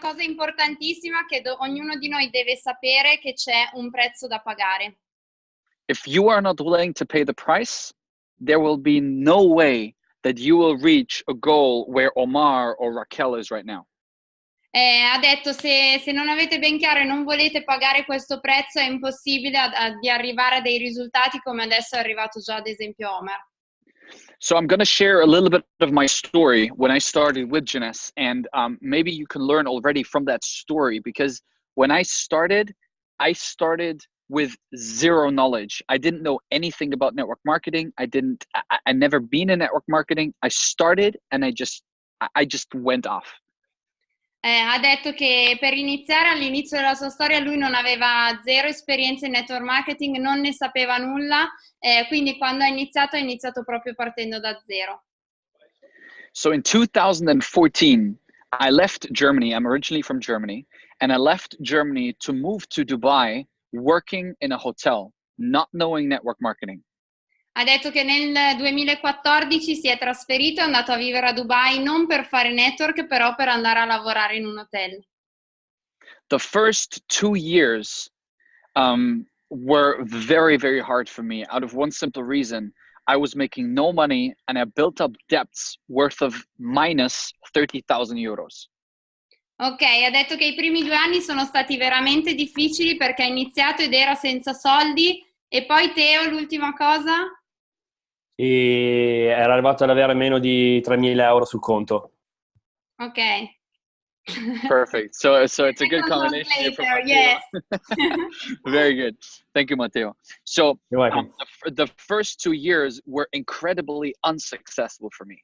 cosa importantissima che ognuno di noi deve sapere che c'è un prezzo da pagare. If you are not willing to pay the price, there will be no way that you will reach a goal where Omar or Raquel is right now. Ha detto se non avete ben chiaro e non volete pagare questo prezzo è impossibile di arrivare a dei risultati come adesso è arrivato già ad esempio Omar. So I'm going to share a little bit of my story when I started with Jeunesse, and maybe you can learn already from that story, because when I started with zero knowledge. I didn't know anything about network marketing. I never been in network marketing. I started and I just went off. Ha detto che per iniziare all'inizio della sua storia lui non aveva zero esperienza in network marketing, non ne sapeva nulla, quindi quando ha iniziato proprio partendo da zero. So in 2014, I left Germany. I'm originally from Germany, and I left Germany to move to Dubai, working in a hotel, not knowing network marketing. Ha detto che nel 2014 si è trasferito, è andato a vivere a Dubai non per fare network, però per andare a lavorare in un hotel. The first 2 years were very, very hard for me, out of one simple reason. I was making no money and I built up debts worth of minus 30,000 euros. Ok, ha detto che i primi 2 anni sono stati veramente difficili perché ha iniziato ed era senza soldi. E poi Teo, l'ultima cosa? E era arrivato ad avere meno di 3.000 euro sul conto. Ok. Perfect. So it's a good combination. Yes. Very good. Thank you, Matteo. So You're welcome. The first 2 years were incredibly unsuccessful for me.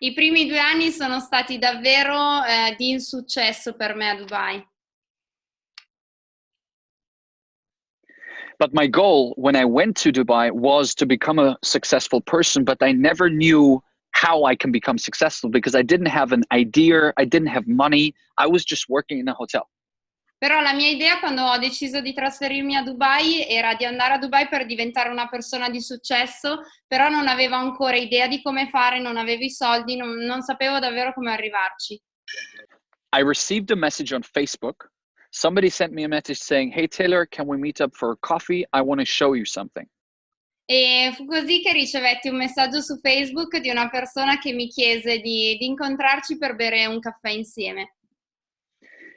I primi 2 anni sono stati davvero di insuccesso per me a Dubai. But my goal when I went to Dubai was to become a successful person, but I never knew how I can become successful because I didn't have an idea, I didn't have money, I was just working in a hotel. Però la mia idea quando ho deciso di trasferirmi a Dubai era di andare a Dubai per diventare una persona di successo, però non avevo ancora idea di come fare, non avevo i soldi, non sapevo davvero come arrivarci. I received a message on Facebook. Somebody sent me a message saying, "Hey Taylor, can we meet up for coffee? I want to show you something." E fu così che ricevetti un messaggio su Facebook di una persona che mi chiese di incontrarci per bere un caffè insieme.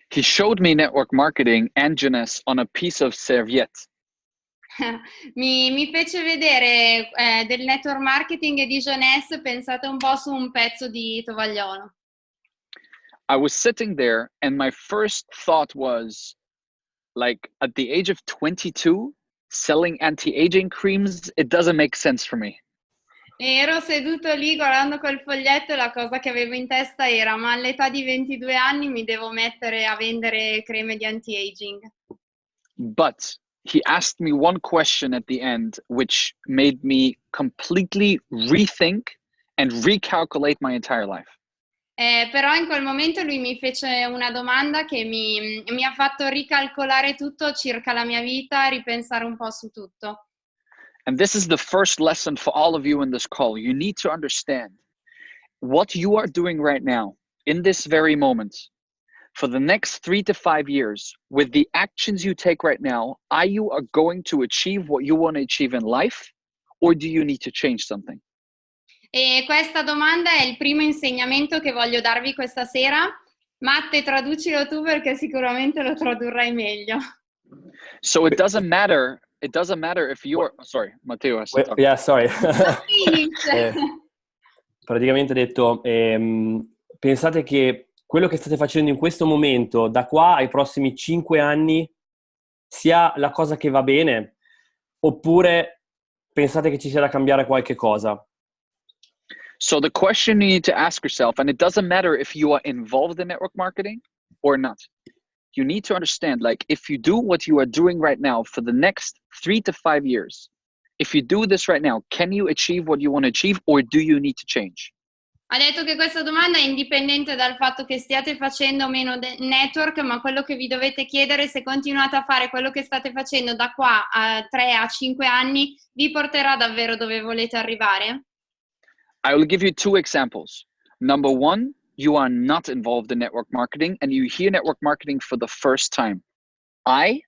He showed me network marketing and Jeunesse on a piece of serviette. mi fece vedere del network marketing e di Jeunesse pensate un po' su un pezzo di tovagliolo. I was sitting there and my first thought was, like, at the age of 22, selling anti-aging creams, it doesn't make sense for me. E ero seduto lì guardando quel foglietto e la cosa che avevo in testa era: ma all'età di 22 anni mi devo mettere a vendere creme di anti-aging. But he asked me one question at the end, which made me completely rethink and recalculate my entire life. Però in quel momento lui mi fece una domanda che mi ha fatto ricalcolare tutto circa la mia vita, ripensare un po' su tutto. And this is the first lesson for all of you in this call. You need to understand what you are doing right now, in this very moment, for the next 3 to 5 years, with the actions you take right now, are you going to achieve what you want to achieve in life, or do you need to change something? E questa domanda è il primo insegnamento che voglio darvi questa sera. Matte, traducilo tu perché sicuramente lo tradurrai meglio. So it doesn't matter if you're... Sorry, Matteo has to talk. Yeah, sorry. Finish. Praticamente ha detto, pensate che quello che state facendo in questo momento, da qua ai prossimi 5 anni, sia la cosa che va bene, oppure pensate che ci sia da cambiare qualche cosa? So the question you need to ask yourself, and it doesn't matter if you are involved in network marketing or not, you need to understand, like, if you do what you are doing right now for the next 3 to 5 years, if you do this right now, can you achieve what you want to achieve, or do you need to change? Ha detto che questa domanda è indipendente dal fatto che stiate facendo o meno network, ma quello che vi dovete chiedere è se continuate a fare quello che state facendo da qua a 3 a 5 anni, vi porterà davvero dove volete arrivare? I will give you 2 examples. Number 1, you are not involved in network marketing and you hear network marketing for the first time. I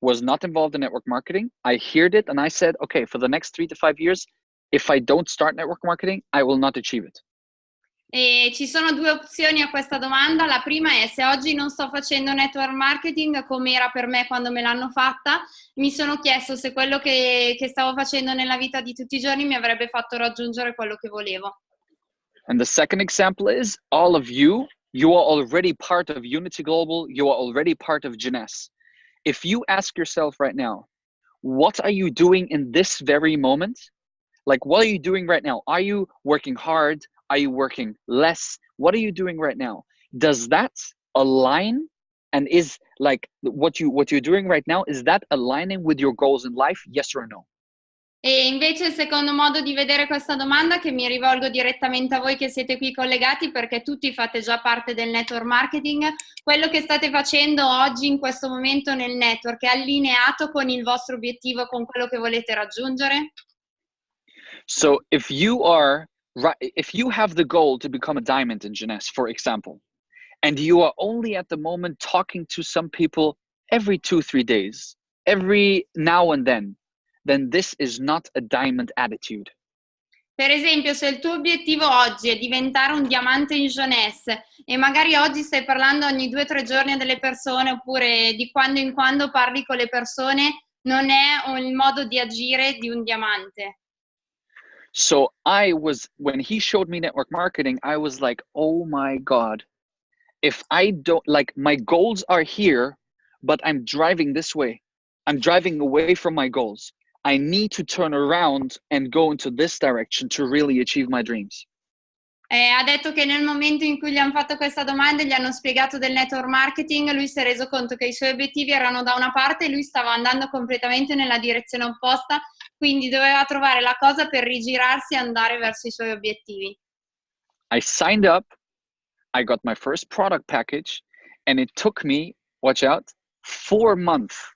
was not involved in network marketing. I heard it and I said, okay, for the next 3 to 5 years, if I don't start network marketing, I will not achieve it. E ci sono due opzioni a questa domanda. La prima è: se oggi non sto facendo network marketing come era per me quando me l'hanno fatta, mi sono chiesto se quello che stavo facendo nella vita di tutti i giorni mi avrebbe fatto raggiungere quello che volevo. And the second example is all of you are already part of Unity Global, you are already part of Jeunesse. If you ask yourself right now, what are you doing in this very moment? Like, what are you doing right now? Are you working hard? Are you working less? What are you doing right now? Does that align and is like what you're doing right now, is that aligning with your goals in life? Yes or no? E invece il secondo modo di vedere questa domanda, che mi rivolgo direttamente a voi che siete qui collegati perché tutti fate già parte del network marketing, quello che state facendo oggi in questo momento nel network è allineato con il vostro obiettivo, con quello che volete raggiungere? So if you have the goal to become a diamond in Jeunesse, for example, and you are only at the moment talking to some people every 2-3 days, every now and then this is not a diamond attitude. Per esempio, se il tuo obiettivo oggi è diventare un diamante in Jeunesse e magari oggi stai parlando ogni 2 o 3 giorni a delle persone oppure di quando in quando parli con le persone, non è il modo di agire di un diamante. So when he showed me network marketing, I was like, oh my God, if I don't, like, my goals are here, but I'm driving this way. I'm driving away from my goals. I need to turn around and go into this direction to really achieve my dreams. Ha detto che nel momento in cui gli hanno fatto questa domanda e gli hanno spiegato del network marketing, lui si è reso conto che i suoi obiettivi erano da una parte e lui stava andando completamente nella direzione opposta, quindi doveva trovare la cosa per rigirarsi e andare verso i suoi obiettivi. I signed up, I got my first product package, and it took me, watch out, 4 months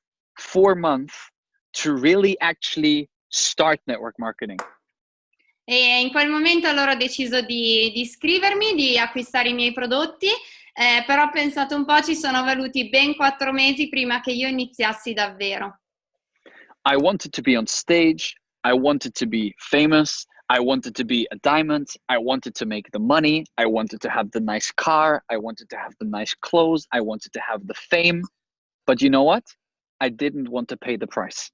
to really actually start network marketing. E in quel momento allora ho deciso di iscrivermi, di acquistare i miei prodotti, però ho pensato un po', ci sono voluti ben 4 mesi prima che io iniziassi davvero. I wanted to be on stage, I wanted to be famous, I wanted to be a diamond, I wanted to make the money, I wanted to have the nice car, I wanted to have the nice clothes, I wanted to have the fame, but you know what? I didn't want to pay the price.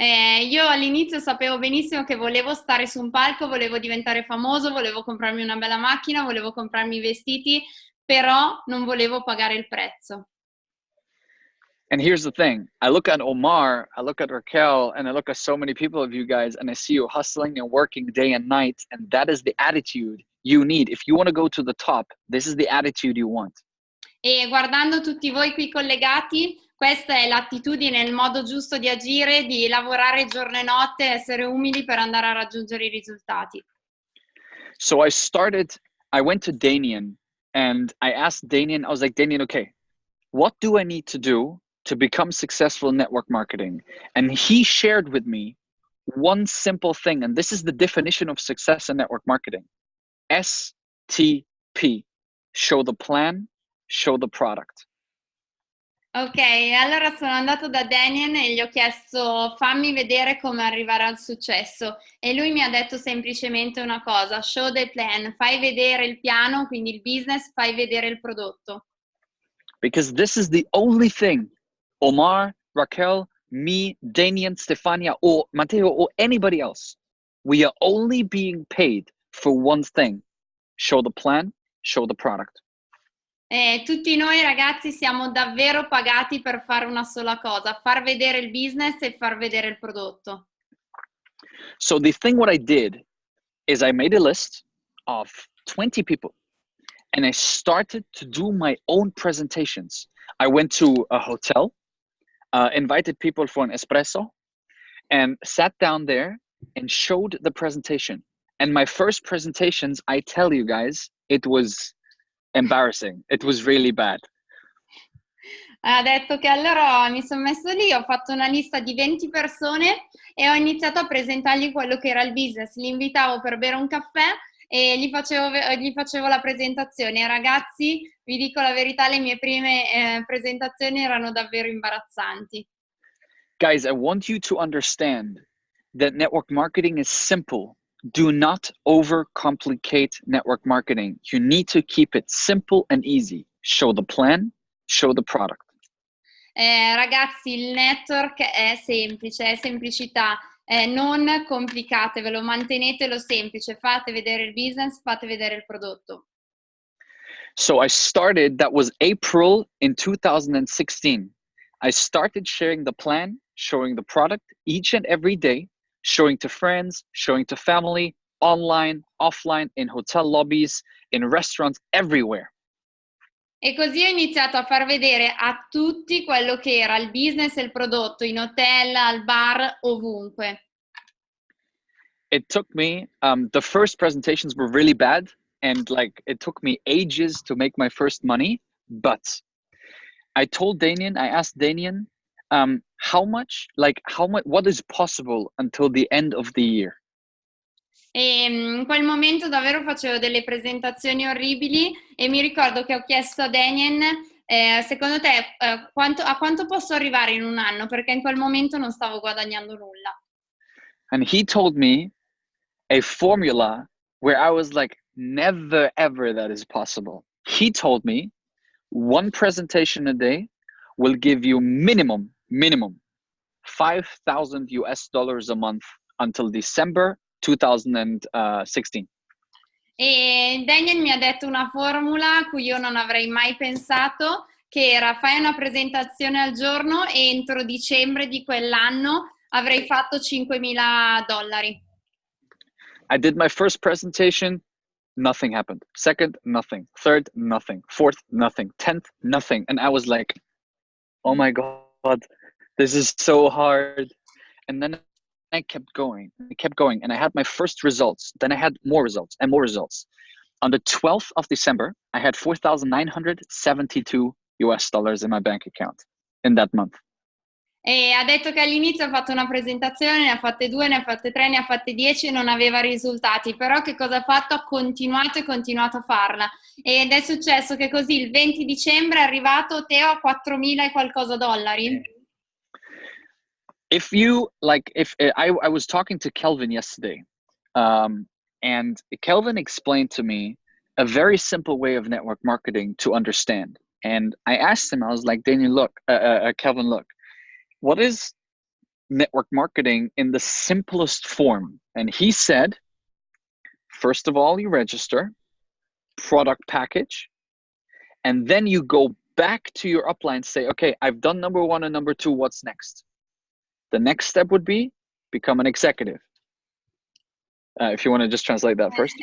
Io all'inizio sapevo benissimo che volevo stare su un palco, volevo diventare famoso, volevo comprarmi una bella macchina, volevo comprarmi i vestiti, però non volevo pagare il prezzo. And here's the thing, I look at Omar, I look at Raquel, and I look at so many people of you guys, and I see you hustling and working day and night, and that is the attitude you need. If you want to go to the top, this is the attitude you want. E guardando tutti voi qui collegati, questa è l'attitudine, il modo giusto di agire, di lavorare giorno e notte, essere umili per andare a raggiungere i risultati. So I went to Danian and I asked Danian, I was like, Danian, okay, what do I need to do to become successful in network marketing? And he shared with me one simple thing, and this is the definition of success in network marketing. STP, show the plan, show the product. Ok, allora sono andato da Daniel e gli ho chiesto fammi vedere come arrivare al successo e lui mi ha detto semplicemente una cosa: show the plan, fai vedere il piano, quindi il business, fai vedere il prodotto. Because this is the only thing Omar, Raquel, me, Danian, Stefania, or Matteo, or anybody else, we are only being paid for one thing: show the plan, show the product. Tutti noi ragazzi siamo davvero pagati per fare una sola cosa: far vedere il business e far vedere il prodotto. So the thing what I did is I made a list of 20 people and I started to do my own presentations. I went to a hotel, invited people for an espresso, and sat down there and showed the presentation. And my first presentations, I tell you guys, it was embarrassing. It was really bad. Ha detto che allora mi sono messo lì, ho fatto una lista di 20 persone e ho iniziato a presentargli quello che era il business. Li invitavo per bere un caffè e gli facevo la presentazione. Ragazzi, vi dico la verità, le mie prime presentazioni erano davvero imbarazzanti. Guys, I want you to understand that network marketing is simple. Do not overcomplicate network marketing. You need to keep it simple and easy. Show the plan, show the product. Ragazzi, il network è semplice, è semplicità. Non complicatevelo, mantenetelo semplice, fate vedere il business, fate vedere il prodotto. So I started, that was April in 2016. I started sharing the plan, showing the product each and every day, showing to friends, showing to family, online, offline, in hotel lobbies, in restaurants, everywhere. E così ho iniziato a far vedere a tutti quello che era il business e il prodotto, in hotel, al bar, ovunque. It took me, the first presentations were really bad, and like it took me ages to make my first money, but I told Daniel, I asked Daniel, what is possible until the end of the year? E in quel momento davvero facevo delle presentazioni orribili e mi ricordo che ho chiesto a Daniel, secondo te a quanto posso arrivare in un anno? Perché in quel momento non stavo guadagnando nulla. And he told me a formula where I was like, never ever that is possible. He told me 1 presentation a day will give you minimum $5,000 a month until December 2016. E Daniel mi ha detto una formula a cui io non avrei mai pensato, che era: fai una presentazione al giorno e entro dicembre di quell'anno avrei fatto $5,000. I did my first presentation, nothing happened. Second, nothing. Third, nothing. Fourth, nothing. 10th, nothing. And I was like, oh my God, this is so hard. And then I kept going, and I had my first results. Then I had more results and more results. On the 12th of December, I had $4,972 in my bank account in that month. E ha detto che all'inizio ha fatto una presentazione, ne ha fatte 2, ne ha fatte 3, ne ha fatte 10 e non aveva risultati, però che cosa ha fatto? Ha continuato a farla, ed è successo che così il 20 dicembre è arrivato Teo a 4.000 e qualcosa dollari. If I was talking to Kelvin yesterday, and Kelvin explained to me a very simple way of network marketing to understand. And I asked him, I was like, Daniel, Kelvin, look, what is network marketing in the simplest form? And he said, first of all, you register, product package, and then you go back to your upline and say, okay, I've done number 1 and number 2, what's next? The next step would be become an executive. If you want to just translate that first.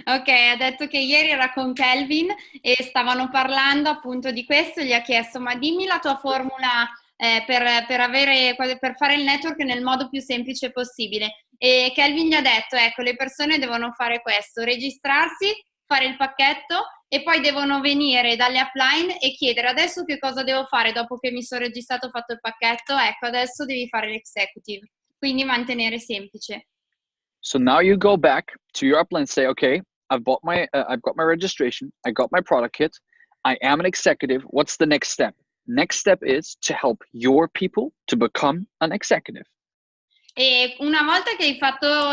Ok, ha detto che ieri era con Kelvin e stavano parlando appunto di questo. Gli ha chiesto: ma dimmi la tua formula per fare il network nel modo più semplice possibile. E Kelvin gli ha detto: ecco, le persone devono fare questo, registrarsi, fare il pacchetto e poi devono venire dalle upline e chiedere: adesso che cosa devo fare dopo che mi sono registrato e fatto il pacchetto? Ecco, adesso devi fare l'executive. Quindi mantenere semplice. So now you go back to your upline and say, okay, I've got my registration, I got my product kit, I am an executive. What's the next step? Next step is to help your people to become an executive. E una volta che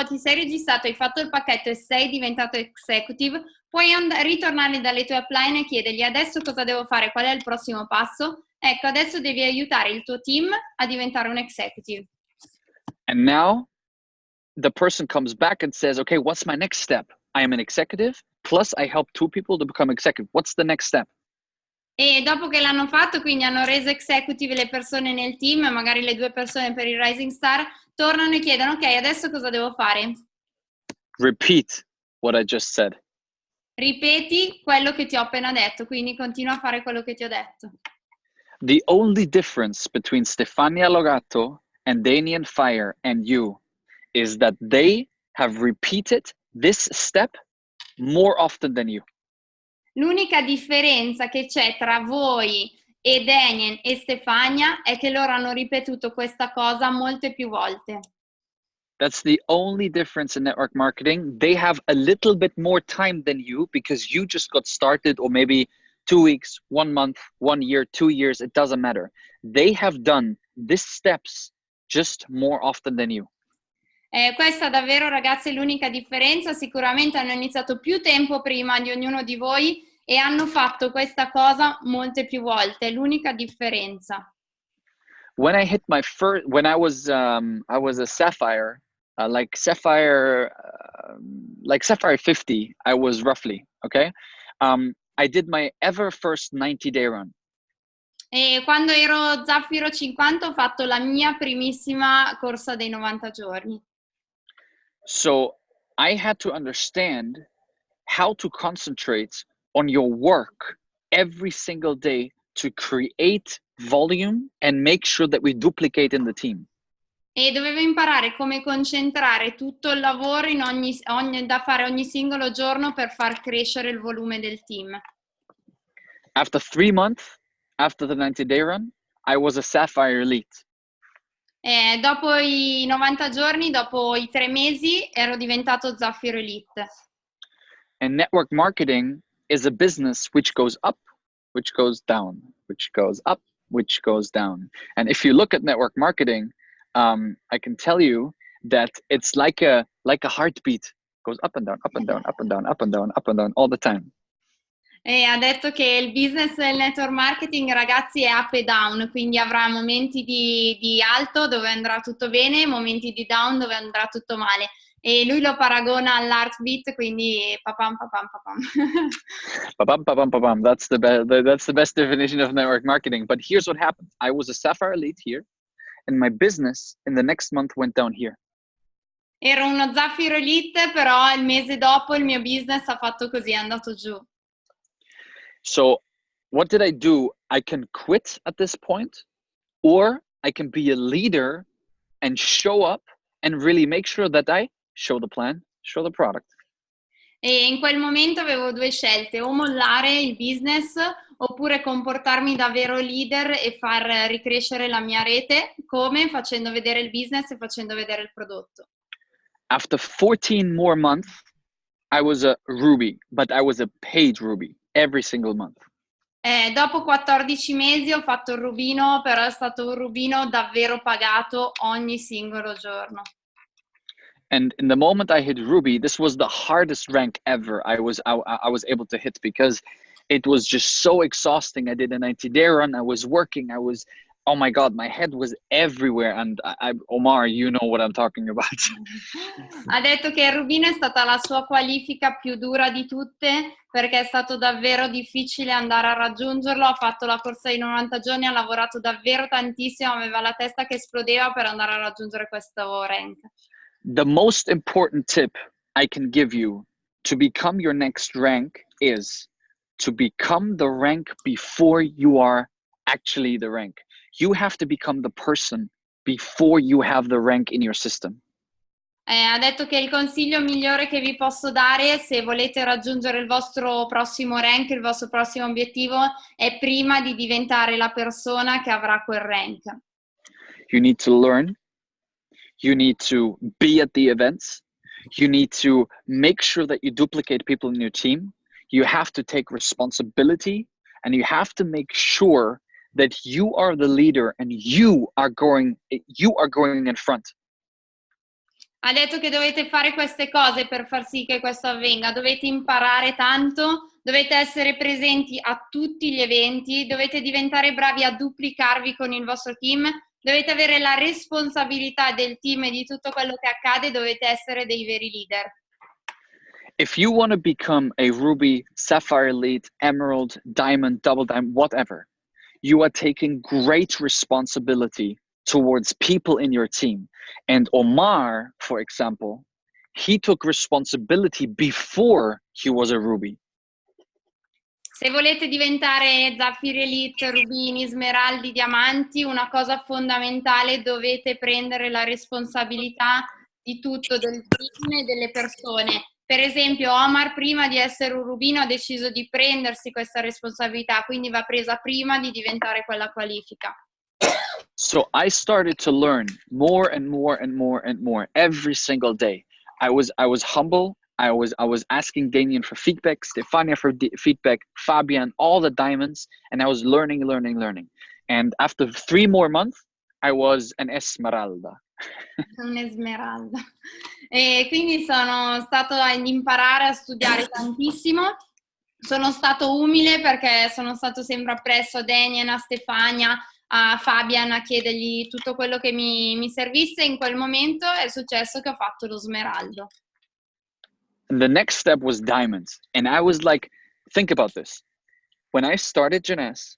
ti sei registrato, hai fatto il pacchetto e sei diventato executive, puoi ritornare dalle tue upline e chiedergli: adesso cosa devo fare? Qual è il prossimo passo? Ecco, adesso devi aiutare il tuo team a diventare un executive. And now the person comes back and says, okay, what's my next step? I am an executive, plus I help 2 people to become executive. What's the next step? E dopo che l'hanno fatto, quindi hanno reso executive le persone nel team, magari le 2 persone per il Rising Star, tornano e chiedono: ok, adesso cosa devo fare? Repeat what I just said. Ripeti quello che ti ho appena detto, quindi continua a fare quello che ti ho detto. The only difference between Stefania Logato and Daniel Fire and you is that they have repeated this step more often than you. L'unica differenza che c'è tra voi e Daniel e Stefania è che loro hanno ripetuto questa cosa molte più volte. That's the only difference in network marketing. They have a little bit more time than you because you just got started, or maybe 2 weeks, 1 month, 1 year, 2 years, it doesn't matter. They have done these steps just more often than you. Questa davvero, ragazzi, è l'unica differenza. Sicuramente hanno iniziato più tempo prima di ognuno di voi e hanno fatto questa cosa molte più volte. È l'unica differenza. When I hit my first, when I was a Sapphire, like Sapphire 50, I was roughly, okay? I did my ever first 90-day run. E quando ero Zaffiro 50 ho fatto la mia primissima corsa dei 90 giorni. So I had to understand how to concentrate on your work every single day to create volume and make sure that we duplicate in the team. E dovevo imparare come concentrare tutto il lavoro da fare ogni singolo giorno per far crescere il volume del team. After 3 months, after the 90-day run, I was a Sapphire Elite. Dopo i 90 giorni, dopo i 3 mesi, ero diventato Zaffiro Elite. And network marketing is a business which goes up, which goes down, which goes up, which goes down. And if you look at network marketing, I can tell you that it's like a heartbeat. It goes up and down, up and down, up and down, up and down, up and down all the time. E ha detto che il business del network marketing, ragazzi, è up e down, quindi avrà momenti di alto dove andrà tutto bene, momenti di down dove andrà tutto male. E lui lo paragona all'heartbeat, quindi papam papam papam. Papam papam papam. That's the best definition of network marketing. But here's what happened. I was a Sapphire Elite here, and my business in the next month went down here. Ero uno Zaffiro Elite, però il mese dopo il mio business ha fatto così, è andato giù. So what did I do? I can quit at this point, or I can be a leader and show up and really make sure that I show the plan, show the product. E in quel momento avevo 2 scelte, o mollare il business oppure comportarmi davvero leader e far ricrescere la mia rete, come? Facendo vedere il business e facendo vedere il prodotto. After 14 more months, I was a Ruby, but I was a paid Ruby every single month. Dopo 14 mesi ho fatto il rubino, però è stato un rubino davvero pagato ogni singolo giorno. And in the moment I hit Ruby, this was the hardest rank ever I was able to hit because it was just so exhausting. I did a 90-day run. I was working. Oh my God, my head was everywhere. And Omar, you know what I'm talking about. Ha detto che il rubino è stata la sua qualifica più dura di tutte perché è stato davvero difficile andare a raggiungerlo. Ha fatto la corsa di 90 giorni, ha lavorato davvero tantissimo, aveva la testa che esplodeva per andare a raggiungere questo rank. The most important tip I can give you to become your next rank is to become the rank before you are actually the rank. You have to become the person before you have the rank in your system. Ha detto che il consiglio migliore che vi posso dare se volete raggiungere il vostro prossimo rank, il vostro prossimo obiettivo, è prima di diventare la persona che avrà quel rank. You need to learn. You need to be at the events. You need to make sure that you duplicate people in your team. You have to take responsibility, and you have to make sure that you are the leader and you are going in front. Ha detto che dovete fare queste cose per far sì che questo avvenga. Dovete imparare tanto, dovete essere presenti a tutti gli eventi, dovete diventare bravi a duplicarvi con il vostro team, dovete avere la responsabilità del team e di tutto quello che accade, dovete essere dei veri leader. If you want to become a Ruby, Sapphire Elite, Emerald, Diamond, Double Diamond, whatever, you are taking great responsibility towards people in your team. And Omar, for example, he took responsibility before he was a Ruby. Se volete diventare Zaffiri Elite, Rubini, Smeraldi, Diamanti, una cosa fondamentale, dovete prendere la responsabilità di tutto, del team e delle persone. Per esempio, Omar prima di essere un rubino ha deciso di prendersi questa responsabilità, quindi va presa prima di diventare quella qualifica. So I started to learn more and more and more and more every single day. I was humble. I was asking Damien for feedback, Stefania for feedback, Fabian, all the diamonds, and I was learning. And after 3 more months, I was an Esmeralda. Un'esmeralda. E quindi sono stato ad imparare a studiare tantissimo. Sono stato umile perché sono stato sempre appresso a Damien, a Stefania, a Fabian a chiedergli tutto quello che mi servisse. In quel momento è successo che ho fatto lo smeraldo. And the next step was diamonds. And I was like, think about this. When I started Jeunesse,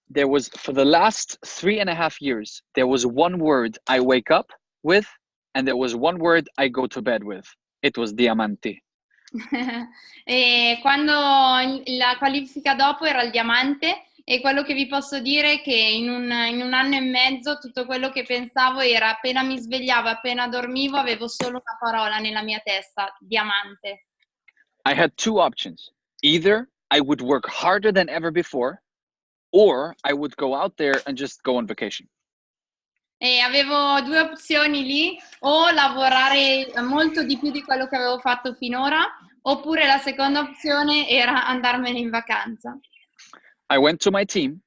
there was, for the last 3.5 years, there was one word I wake up with, and there was one word I go to bed with. It was diamanti. E quando la qualifica dopo era il diamante, e quello che vi posso dire è che in un anno e mezzo tutto quello che pensavo era, appena mi svegliavo, appena dormivo, avevo solo una parola nella mia testa: diamante. I had 2 options. Either I would work harder than ever before, or I would go out there and just go on vacation. E avevo 2 opzioni lì: o lavorare molto di più di quello che avevo fatto finora, oppure la seconda opzione era andarmene in vacanza. I went to my team,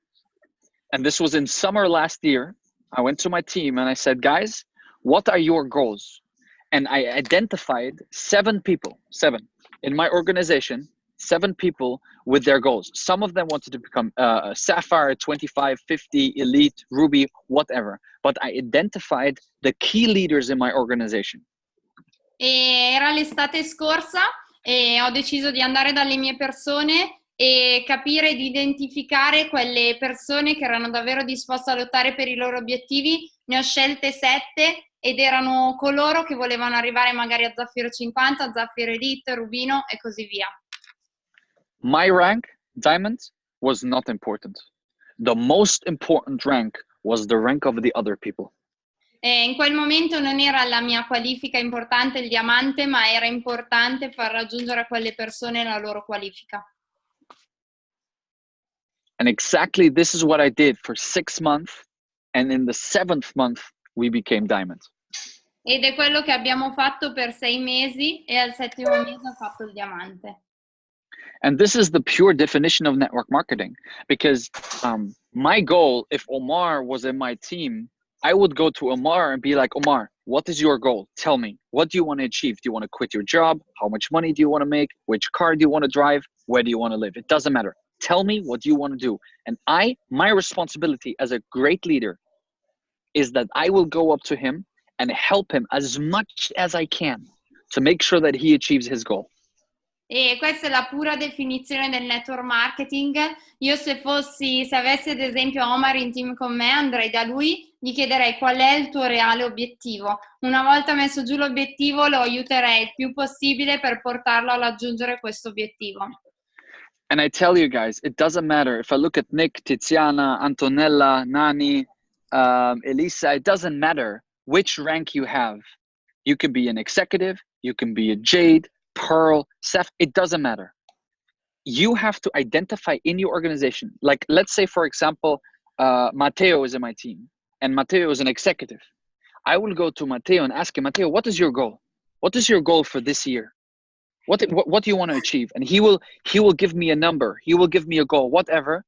and this was in summer last year. I went to my team and I said, guys, what are your goals? And I identified 7 people, 7 in my organization, 7 people with their goals. Some of them wanted to become a Sapphire, 25, 50, Elite, Ruby, whatever. But I identified the key leaders in my organization. E era l'estate scorsa e ho deciso di andare dalle mie persone e capire, di identificare quelle persone che erano davvero disposte a lottare per i loro obiettivi. Ne ho scelte 7 ed erano coloro che volevano arrivare magari a Zaffiro 50, Zaffiro Elite, Rubino e così via. My rank, Diamond, was not important. The most important rank was the rank of the other people. E in quel momento non era la mia qualifica importante, il diamante, ma era importante far raggiungere a quelle persone la loro qualifica. And exactly this is what I did for 6 months. And in the 7th month, we became Diamond. Ed è quello che abbiamo fatto per 6 mesi e al 7° mese ho fatto il diamante. And this is the pure definition of network marketing, because my goal, if Omar was in my team, I would go to Omar and be like, Omar, what is your goal? Tell me, what do you want to achieve? Do you want to quit your job? How much money do you want to make? Which car do you want to drive? Where do you want to live? It doesn't matter. Tell me what you want to do. And my responsibility as a great leader is that I will go up to him and help him as much as I can to make sure that he achieves his goal. E questa è la pura definizione del network marketing. Io se avessi ad esempio Omar in team con me, andrei da lui, gli chiederei qual è il tuo reale obiettivo. Una volta messo giù l'obiettivo, lo aiuterei il più possibile per portarlo a raggiungere questo obiettivo. And I tell you guys, it doesn't matter if I look at Nick, Tiziana, Antonella, Nani, Elisa, it doesn't matter which rank you have. You can be an executive, you can be a Jade, Pearl, Seth, it doesn't matter. You have to identify in your organization, like let's say, for example, Matteo is in my team and Matteo is an executive. I will go to Matteo and ask him, Matteo, what is your goal? What is your goal for this year? What do you want to achieve? And he will give me a number. He will give me a goal, whatever.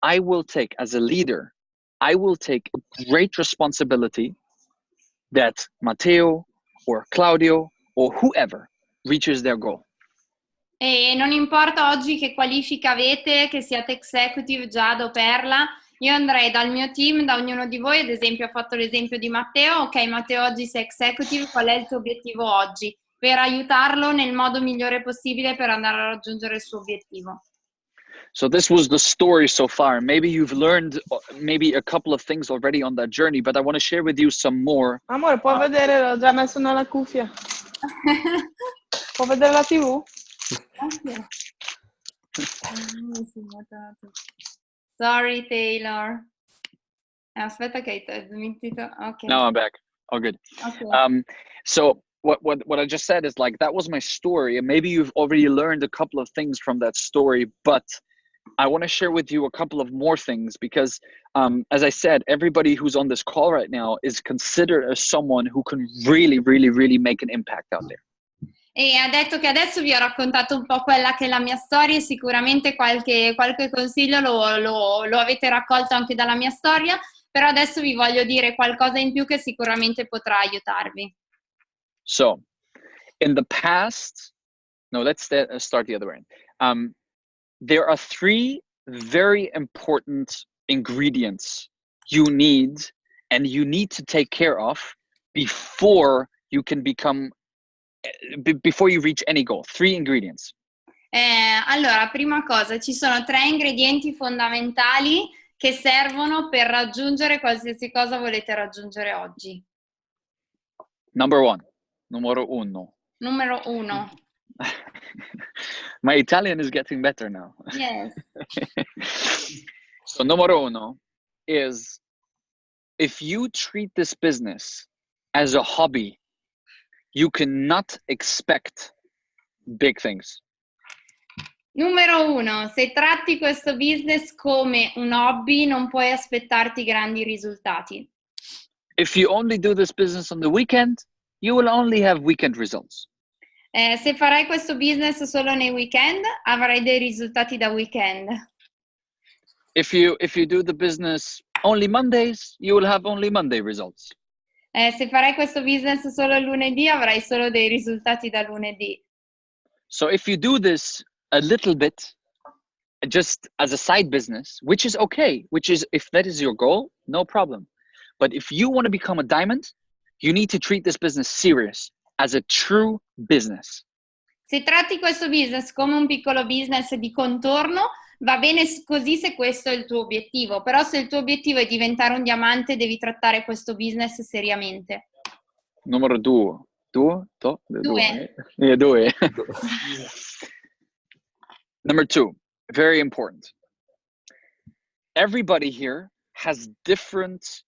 I will take, as a leader, I will take great responsibility that Matteo or Claudio or whoever reaches their goal. E non importa oggi che qualifica avete, che siate executive, Giada o Perla, io andrei dal mio team, da ognuno di voi. Ad esempio, ho fatto l'esempio di Matteo. Ok, Matteo, oggi sei executive, qual è il tuo obiettivo oggi? Per aiutarlo nel modo migliore possibile per andare a raggiungere il suo obiettivo. So this was the story so far. Maybe you've learned maybe a couple of things already on that journey, but I want to share with you some more. Amore, puoi vedere, l'ho già messo nella cuffia. Può vedere la TV? Sorry, Taylor. Aspetta che hai smentito. Okay. No, I'm back. All good. Okay. So what I just said is like, that was my story, and maybe you've already learned a couple of things from that story, but I want to share with you a couple of more things because, as I said, everybody who's on this call right now is considered as someone who can really, really, really make an impact out there. E ha detto che adesso vi ho raccontato un po' quella che è la mia storia e sicuramente qualche consiglio lo avete raccolto anche dalla mia storia, però adesso vi voglio dire qualcosa in più che sicuramente potrà aiutarvi. So, in the past, no, let's start the other way. There are 3 very important ingredients you need to take care of before you can before you reach any goal. 3 ingredients. Allora, prima cosa, ci sono 3 ingredienti fondamentali che servono per raggiungere qualsiasi cosa volete raggiungere oggi. Numero 1. Numero 1. My Italian is getting better now. Yes. So numero 1 is, if you treat this business as a hobby, you cannot expect big things. Numero 1, se tratti questo business come un hobby, non puoi aspettarti grandi risultati. If you only do this business on the weekend, you will only have weekend results. Se farai questo business solo nei weekend, avrai dei risultati da weekend. If you do the business only Mondays, you will have only Monday results. Se farai questo business solo il lunedì, avrai solo dei risultati da lunedì. So if you do this a little bit, just as a side business, which is okay, if that is your goal, no problem. But if you want to become a diamond, you need to treat this business serious, as a true business. Se tratti questo business come un piccolo business di contorno, va bene così se questo è il tuo obiettivo, però se il tuo obiettivo è diventare un diamante, devi trattare questo business seriamente. Numero 2. 2? 2. Yeah, 2. Number 2, very important. Everybody here has different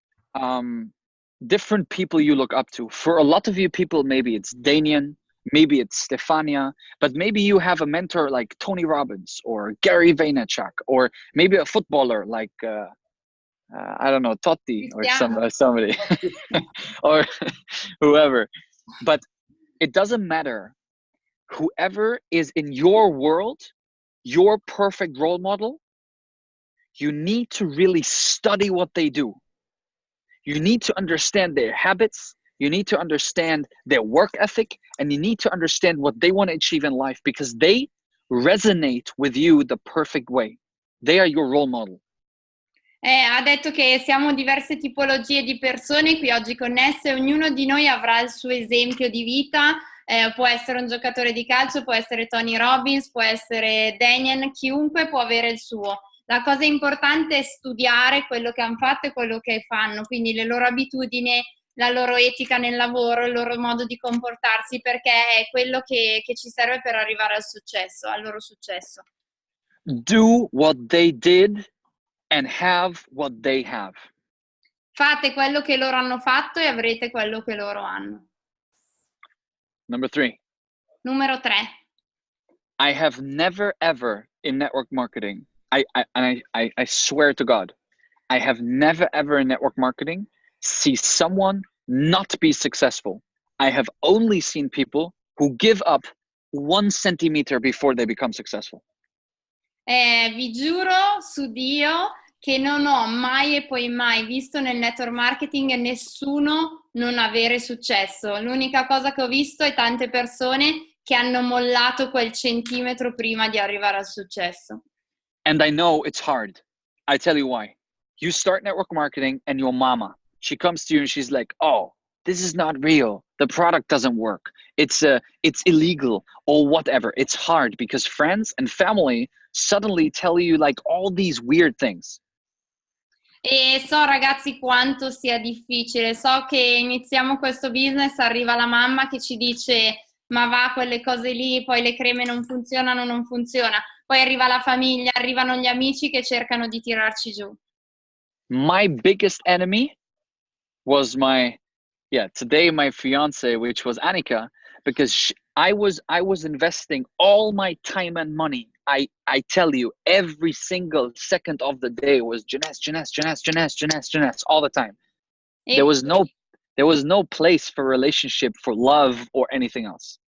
people you look up to. For a lot of you people, maybe it's Danian, maybe it's Stefania, but maybe you have a mentor like Tony Robbins or Gary Vaynerchuk, or maybe a footballer like I don't know, Totti or somebody or whoever. But it doesn't matter. Whoever is in your world, your perfect role model, you need to really study what they do. You need to understand their habits, you need to understand their work ethic, and you need to understand what they want to achieve in life, because they resonate with you the perfect way. They are your role model. Ha detto che siamo diverse tipologie di persone qui oggi connesse, ognuno di noi avrà il suo esempio di vita, può essere un giocatore di calcio, può essere Tony Robbins, può essere Daniel, chiunque può avere il suo. La cosa importante è studiare quello che hanno fatto e quello che fanno, quindi le loro abitudini, la loro etica nel lavoro, il loro modo di comportarsi, perché è quello che ci serve per arrivare al successo, al loro successo. Do what they did and have what they have. Fate quello che loro hanno fatto e avrete quello che loro hanno. Number 3. Numero 3. I have never ever in network marketing, I swear to God, I have never ever in network marketing see someone not be successful. I have only seen people who give up 1 centimeter before they become successful. Vi giuro su Dio che non ho mai e poi mai visto nel network marketing nessuno non avere successo. L'unica cosa che ho visto è tante persone che hanno mollato quel centimetro prima di arrivare al successo. And I know it's hard. I tell you why. You start network marketing and your mama, she comes to you and she's like, oh, this is not real. The product doesn't work. It's illegal or whatever. It's hard because friends and family suddenly tell you like all these weird things. E so ragazzi quanto sia difficile, so che iniziamo questo business, arriva la mamma che ci dice ma va, quelle cose lì, poi le creme non funzionano, non funziona, poi arriva la famiglia, arrivano gli amici che cercano di tirarci giù. My biggest enemy was today my fiance, which was Annika, because I was investing all my time and money I tell you, every single second of the day was Jeunesse all the time. There was no place for relationship, for love, or anything else.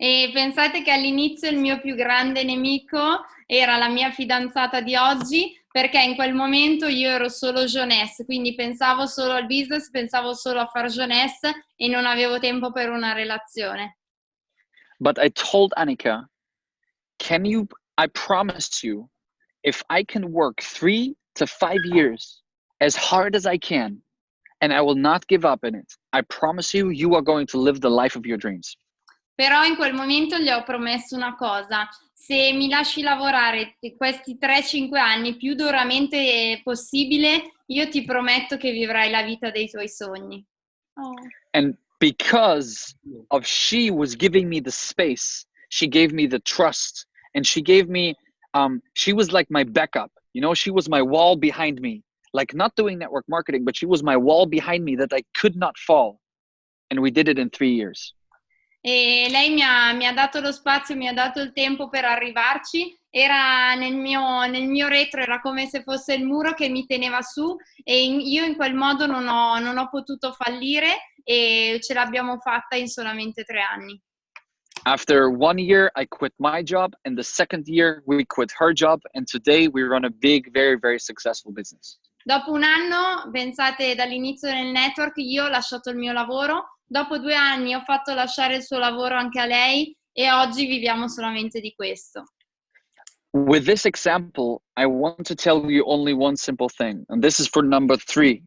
E pensate che all'inizio il mio più grande nemico era la mia fidanzata di oggi, perché in quel momento io ero solo jeunesse, quindi pensavo solo al business, pensavo solo a far jeunesse e non avevo tempo per una relazione. But I told Annika, I promise you, if I can work 3 to 5 years as hard as I can, and I will not give up in it, I promise you, you are going to live the life of your dreams. Però in quel momento gli ho promesso una cosa: se mi lasci lavorare questi 3-5 anni più duramente possibile, io ti prometto che vivrai la vita dei tuoi sogni. Oh. And because of she was giving me the space, she gave me the trust, and she gave me, she was like my backup. You know, she was my wall behind me. Like, not doing network marketing, but she was my wall behind me that I could not fall. And we did it in 3 years. E lei mi ha dato lo spazio, mi ha dato il tempo per arrivarci, era nel mio retro, era come se fosse il muro che mi teneva su, e io in quel modo non ho potuto fallire, e ce l'abbiamo fatta in solamente 3 anni. After 1 year, I quit my job, and the second year we quit her job, and today we run a big, very, very successful business. Dopo 1 anno, pensate, dall'inizio del network, io ho lasciato il mio lavoro. Dopo 2 anni ho fatto lasciare il suo lavoro anche a lei, e oggi viviamo solamente di questo. With this example, I want to tell you only one simple thing, and this is for number 3.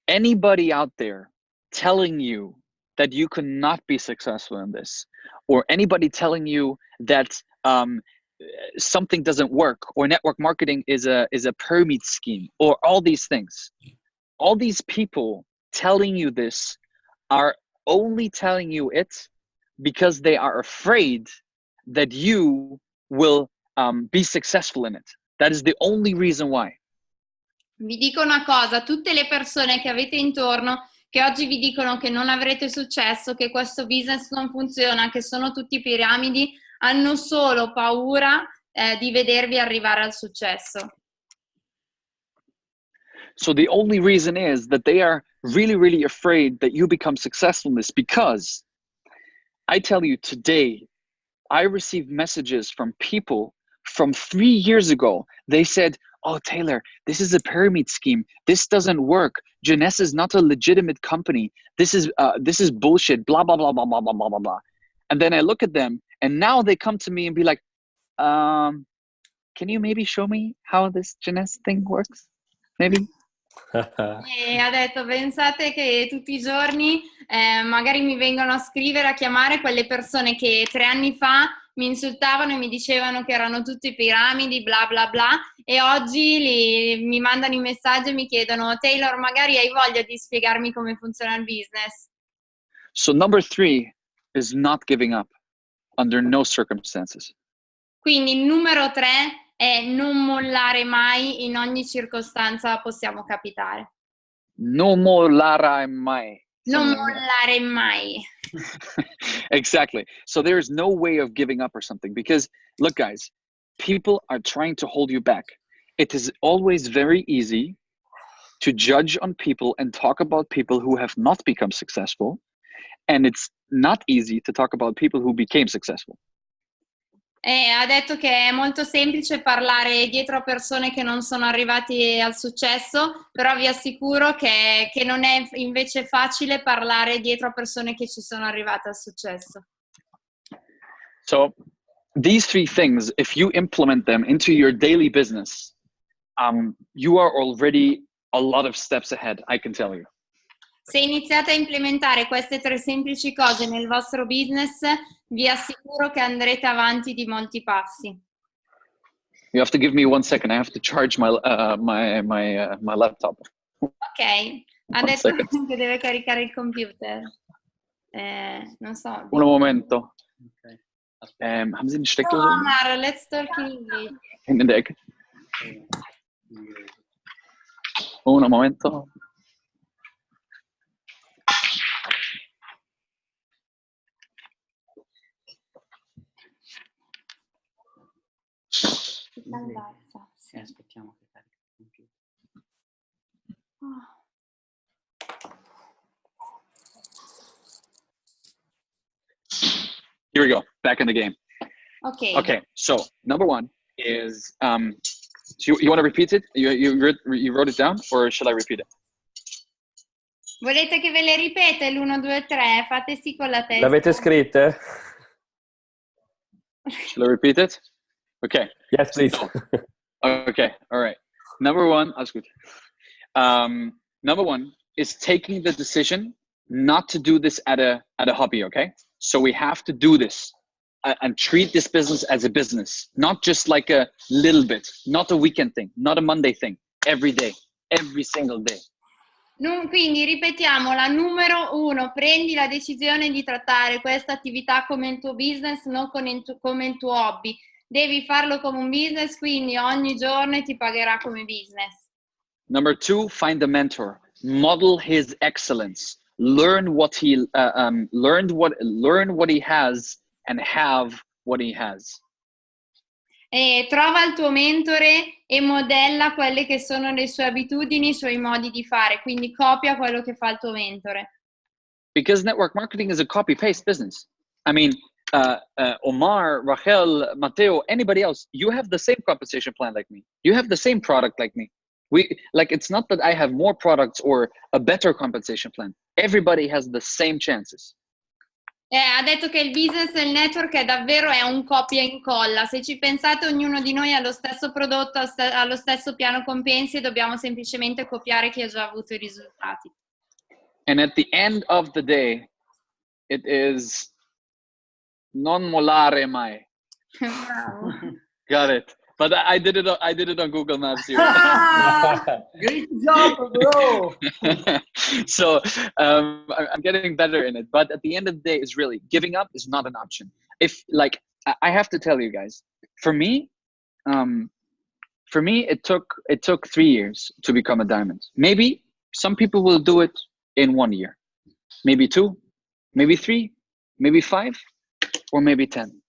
Anybody out there telling you that you cannot be successful in this, or anybody telling you that something doesn't work, or network marketing is a pyramid scheme, or all these things, all these people telling you this are only telling you it because they are afraid that you will be successful in it. That is the only reason why. Vi dico una cosa: tutte le persone che avete intorno che oggi vi dicono che non avrete successo, che questo business non funziona, che sono tutti piramidi, hanno solo paura di vedervi arrivare al successo. So the only reason is that they are really, really afraid that you become successful in this, because I tell you today, I received messages from people from 3 years ago. They said, "Oh, Tayler, this is a pyramid scheme. This doesn't work. Jeunesse is not a legitimate company. This is bullshit, blah, blah, blah, blah, blah, blah, blah, blah, blah." And then I look at them, and now they come to me and be like, can you maybe show me how this Jeunesse thing works? Maybe? E ha detto: pensate che tutti i giorni magari mi vengono a scrivere, a chiamare quelle persone che 3 anni fa mi insultavano e mi dicevano che erano tutti piramidi, bla bla bla, e oggi mi mandano i messaggi e mi chiedono: Taylor, magari hai voglia di spiegarmi come funziona il business? So number 3 is not giving up under no circumstances. Quindi il numero 3 è non mollare mai, in ogni circostanza possiamo capitare. No mollare mai. Non mollare mai. Exactly. So there is no way of giving up or something, because look, guys, people are trying to hold you back. It is always very easy to judge on people and talk about people who have not become successful, and it's not easy to talk about people who became successful. Ha detto che è molto semplice parlare dietro a persone che non sono arrivati al successo, però vi assicuro che non è invece facile parlare dietro a persone che ci sono arrivate al successo. So these 3 things, if you implement them into your daily business, you are already a lot of steps ahead, I can tell you. Se iniziate a implementare queste 3 semplici cose nel vostro business, vi assicuro che andrete avanti di molti passi. You have to give me 1 second. I have to charge my laptop. Ok, ha detto che deve caricare il computer. Non so. Un momento. Haben Sie eine Steckdose? No, Mara, let's talk in English. In der Ecke. Un momento. Dall'alza, sì. Aspettiamo che carica il computer. Here we go. Back in the game. Ok. Okay. So number one is so you want to repeat it? You wrote it down, or should I repeat it? Volete che ve le ripete l'1, 2, 3? Fate sì con la testa. L'avete scritte? Should I repeat it? Okay. Yes, please. So, okay. All right. Number one, that's good. Number one is taking the decision not to do this at a hobby. Okay. So we have to do this and treat this business as a business, not just like a little bit, not a weekend thing, not a Monday thing, every day, every single day. Quindi ripetiamola, numero 1, prendi la decisione di trattare questa attività come il tuo business, non come il tuo hobby. Devi farlo come un business, quindi ogni giorno ti pagherà come business. Number 2, find a mentor, model his excellence, learn what he has and have what he has. Trova il tuo mentore e modella quelle che sono le sue abitudini, i suoi modi di fare, quindi copia quello che fa il tuo mentore. Because network marketing is a copy-paste business. I mean, Omar, Rachel, Matteo, anybody else, you have the same compensation plan like me. You have the same product like me. It's not that I have more products or a better compensation plan. Everybody has the same chances. Ha detto che il business e il network è un copia e incolla. Se ci pensate, ognuno di noi ha lo stesso prodotto, ha lo stesso piano compensi e dobbiamo semplicemente copiare chi ha già avuto i risultati. And at the end of the day, it is non mollare mai. Bravo. Got it. But I did it on Google Maps here. Great job, bro! So I'm getting better in it. But at the end of the day, it's really giving up is not an option. If I have to tell you guys, for me, it took 3 years to become a diamond. Maybe some people will do it in 1 year, maybe 2, maybe 3, maybe 5, or maybe 10.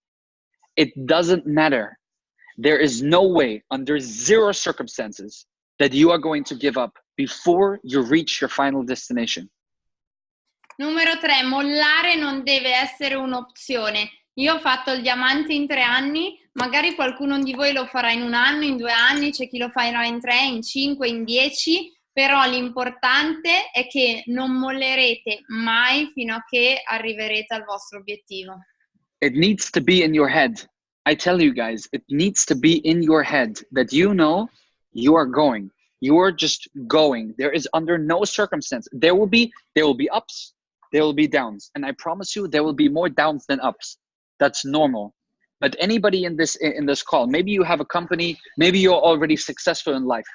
It doesn't matter. There is no way, under zero circumstances, that you are going to give up before you reach your final destination. Numero 3, mollare non deve essere un'opzione. Io ho fatto il diamante in 3 anni, magari qualcuno di voi lo farà in 1 anno, in 2 anni, c'è chi lo farà in 3, in 5, in 10, però l'importante è che non mollerete mai fino a che arriverete al vostro obiettivo. It needs to be in your head. I tell you guys, it needs to be in your head that you know you are going. You are just going. There is under no circumstance. There will be ups, there will be downs. And I promise you, there will be more downs than ups. That's normal. But anybody in this call, maybe you have a company, maybe you're already successful in life.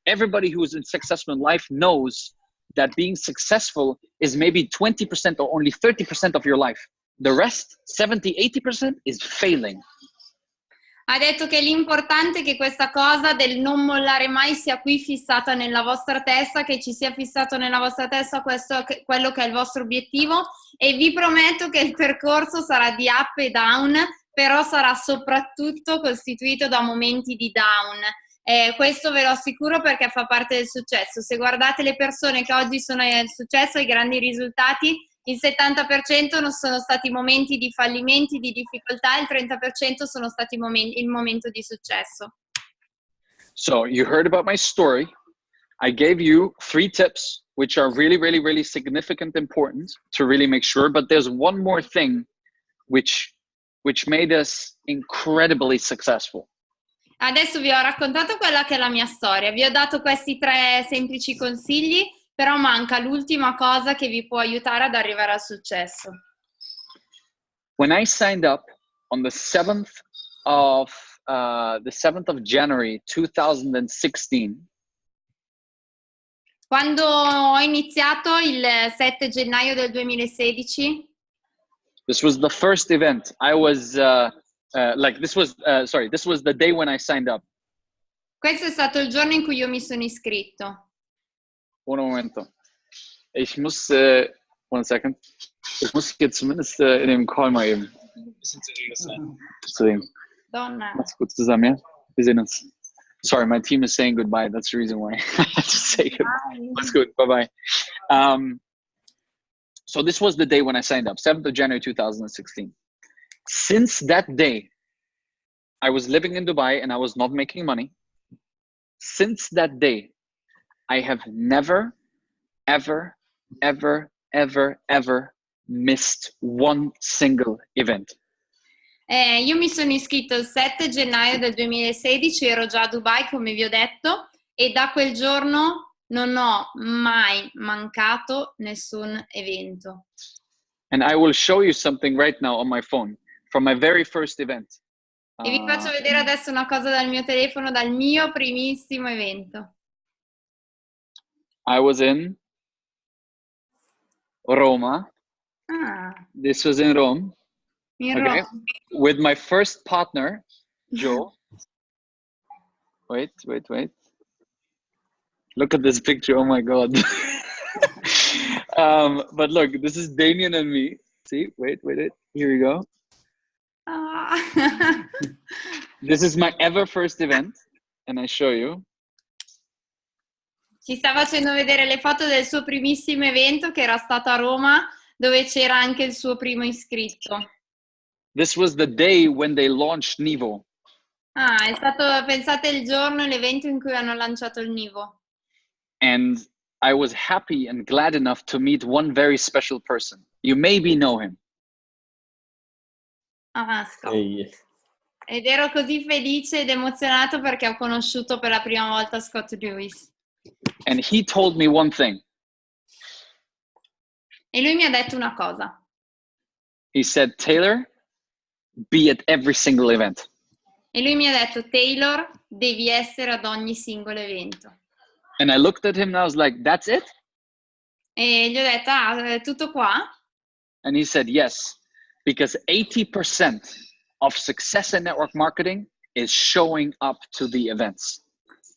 Everybody who is successful in life knows that being successful is maybe 20% or only 30% of your life. The rest, 70, 80% is failing. Ha detto che l'importante è che questa cosa del non mollare mai sia qui fissata nella vostra testa, che ci sia fissato nella vostra testa quello che è il vostro obiettivo, e vi prometto che il percorso sarà di up e down, però sarà soprattutto costituito da momenti di down. Questo ve lo assicuro perché fa parte del successo. Se guardate le persone che oggi sono al successo, ai grandi risultati, il 70% non sono stati momenti di fallimenti, di difficoltà, il 30% sono stati il momento di successo. So you heard about my story. I gave you 3 tips, which are really, really, really significant, important to really make sure. But there's one more thing which made us incredibly successful. Adesso vi ho raccontato quella che è la mia storia, vi ho dato questi 3 semplici consigli, però manca l'ultima cosa che vi può aiutare ad arrivare al successo. When I signed up on the 7th of January 2016, quando ho iniziato il 7 gennaio del 2016, this was the first event. I was this was the day when I signed up. questo è stato il giorno in cui io mi sono iscritto. Ohne Momento. Ich muss, one second. Ich muss jetzt zumindest in dem Call mal eben ein bisschen seriös sein. Donna. Mach's gut zusammen, ja? Business. Sorry, my team is saying goodbye. That's the reason why I had to say goodbye. That's good. Bye-bye. So this was the day when I signed up, 7th of January 2016. Since that day, I was living in Dubai and I was not making money. Since that day, I have never, ever, ever, ever, ever missed one single event. Io mi sono iscritto il 7 gennaio del 2016, ero già a Dubai come vi ho detto, e da quel giorno non ho mai mancato nessun evento. And I will show you something right now on my phone from my very first event. E vi faccio vedere adesso una cosa dal mio telefono, dal mio primissimo evento. I was in Roma. This was in Rome. In Okay. Roma. With my first partner, Joe. Wait. Look at this picture. Oh my God. But look, this is Damien and me. See, wait. Here we go. This is my ever first event. And I show you. Ci sta facendo vedere le foto del suo primissimo evento che era stato a Roma, dove c'era anche il suo primo iscritto. This was the day when they launched Nivo. È stato, pensate, il giorno e l'evento in cui hanno lanciato il Nivo. And I was happy and glad enough to meet one very special person. You maybe know him. Scott. Ed ero così felice ed emozionato perché ho conosciuto per la prima volta Scott Lewis. And he told me one thing. E lui mi ha detto una cosa. He said, Taylor, be at every single event. E lui mi ha detto, Taylor, devi essere ad ogni singolo evento. And I looked at him and I was like, that's it? E gli ho detto, è tutto qua? And he said, yes, because 80% of success in network marketing is showing up to the events.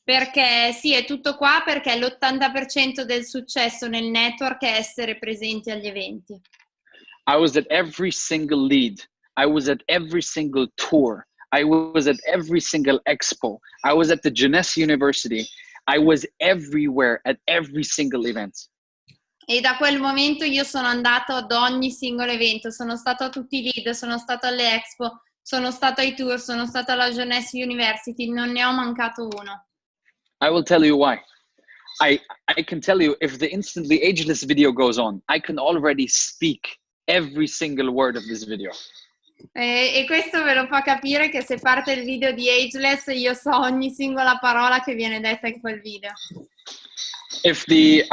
Perché sì, è tutto qua, perché l'80% del successo nel network è essere presenti agli eventi. I was at every single lead. I was at every single tour. I was at every single expo. I was at the Jeunesse University. I was everywhere at every single event. E da quel momento io sono andato ad ogni singolo evento, sono stato a tutti i lead, sono stato alle expo, sono stato ai tour, sono stato alla Jeunesse University, non ne ho mancato uno. I will tell you why. I can tell you if the Instantly Ageless video goes on, I can already speak every single word of this video. E questo ve lo fa capire che se parte il video di Ageless io so ogni singola parola che viene detta in quel video. If the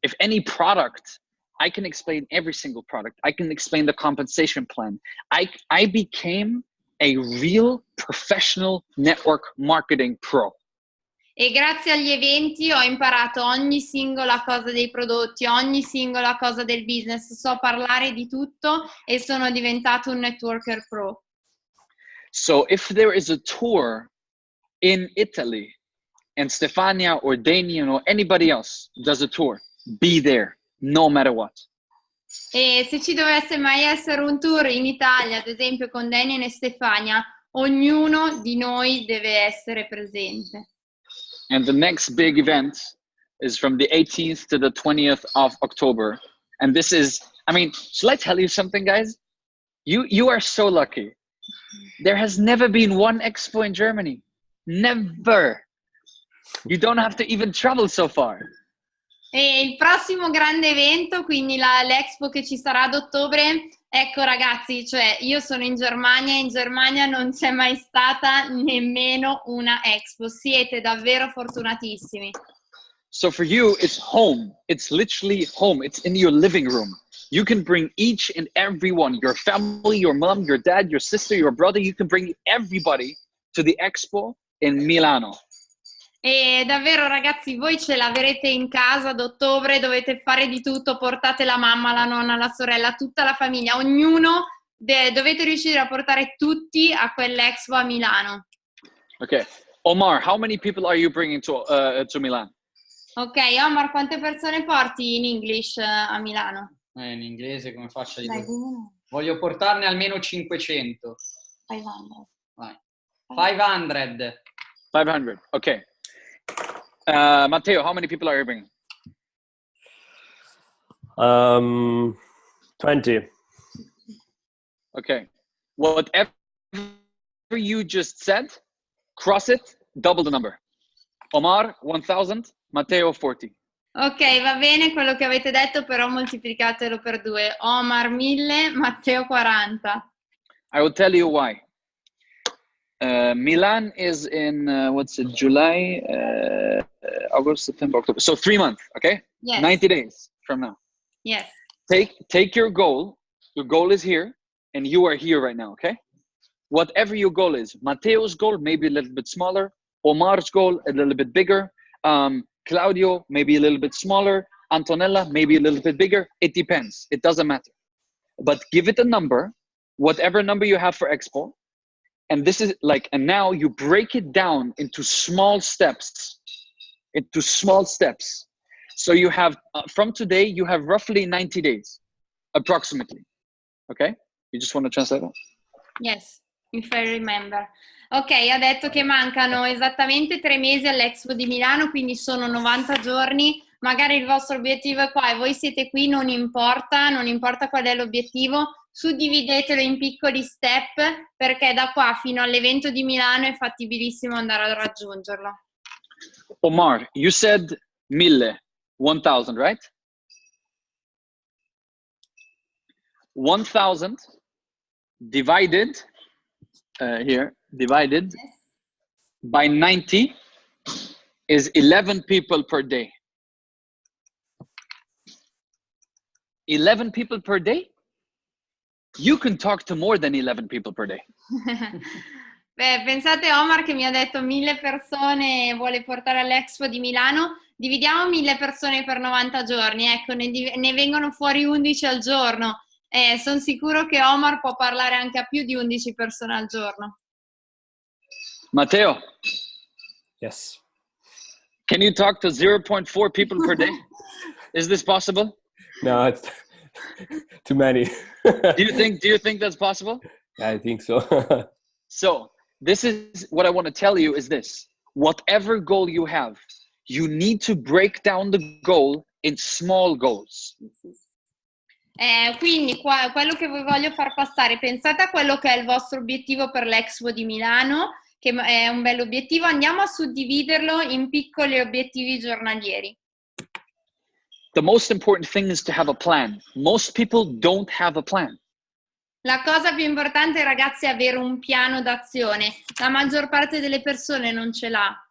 if any product, I can explain every single product. I can explain the compensation plan. I became a real professional network marketing pro. E grazie agli eventi ho imparato ogni singola cosa dei prodotti, ogni singola cosa del business, so parlare di tutto e sono diventato un networker pro. So if there is a tour in Italy and Stefania or Damien or anybody else does a tour, be there no matter what. E se ci dovesse mai essere un tour in Italia, ad esempio con Daniel e Stefania, ognuno di noi deve essere presente. And the next big event is from the 18th to the 20th of October. And this is, I mean, shall I tell you something, guys? You are so lucky. There has never been one expo in Germany. Never. You don't have to even travel so far. E il prossimo grande evento, quindi l'Expo che ci sarà ad ottobre, ecco ragazzi, cioè io sono in Germania e in Germania non c'è mai stata nemmeno una Expo. Siete davvero fortunatissimi. So for you, it's home. It's literally home. It's in your living room. You can bring each and every one, your family, your mom, your dad, your sister, your brother. You can bring everybody to the Expo in Milano. E davvero ragazzi, voi ce l'avrete in casa ad ottobre, dovete fare di tutto, portate la mamma, la nonna, la sorella, tutta la famiglia, ognuno, dovete riuscire a portare tutti a quell'Expo a Milano. Okay, Omar, how many people are you bringing to Milan? Ok, Omar, quante persone porti in English a Milano? In inglese come faccio a Dai, dire? Voglio portarne almeno 500. 500. Vai. 500. 500. Okay. Matteo, how many people are you bringing? 20. Okay. Whatever you just said, cross it, double the number. Omar, 1,000. Matteo, 40. Ok, va bene quello che avete detto, però moltiplicatelo per 2. Omar 1000, Matteo 40. I will tell you why. Milan is in, July, August, September, October. So 3 months, okay? Yes. 90 days from now. Yes. Take your goal. Your goal is here, and you are here right now, okay? Whatever your goal is. Matteo's goal, maybe a little bit smaller. Omar's goal, a little bit bigger. Claudio, maybe a little bit smaller. Antonella, maybe a little bit bigger. It depends. It doesn't matter. But give it a number, whatever number you have for Expo. And this is like, and now you break it down into small steps. So you have, from today, you have roughly 90 days, approximately. Okay? You just want to translate that? Yes, if I remember. Ok, ha detto che mancano esattamente 3 mesi all'Expo di Milano, quindi sono 90 giorni. Magari il vostro obiettivo è qua e voi siete qui, non importa qual è l'obiettivo, suddividetelo in piccoli step, perché da qua fino all'evento di Milano è fattibilissimo andare a raggiungerlo. Omar, you said 1,000, right? 1,000 divided, divided by 90 is 11 people per day. 11 people per day? You can talk to more than 11 people per day. Beh, pensate Omar che mi ha detto 1000 persone vuole portare all'Expo di Milano, dividiamo 1000 persone per 90 giorni, ecco, ne vengono fuori 11 al giorno. Sono sicuro che Omar può parlare anche a più di 11 persone al giorno. Matteo. Yes. Can you talk to 0.4 people per day? Is this possible? No, it's too many. Do you think that's possible? I think so. So this is what I want to tell you is this. Whatever goal you have, you need to break down the goal in small goals. Quindi quello che vi voglio far passare, pensate a quello che è il vostro obiettivo per l'Expo di Milano, che è un bello obiettivo, andiamo a suddividerlo in piccoli obiettivi giornalieri. The most important thing is to have a plan. Most people don't have a plan. La cosa più importante, ragazzi, è avere un piano d'azione. La maggior parte delle persone non ce l'ha.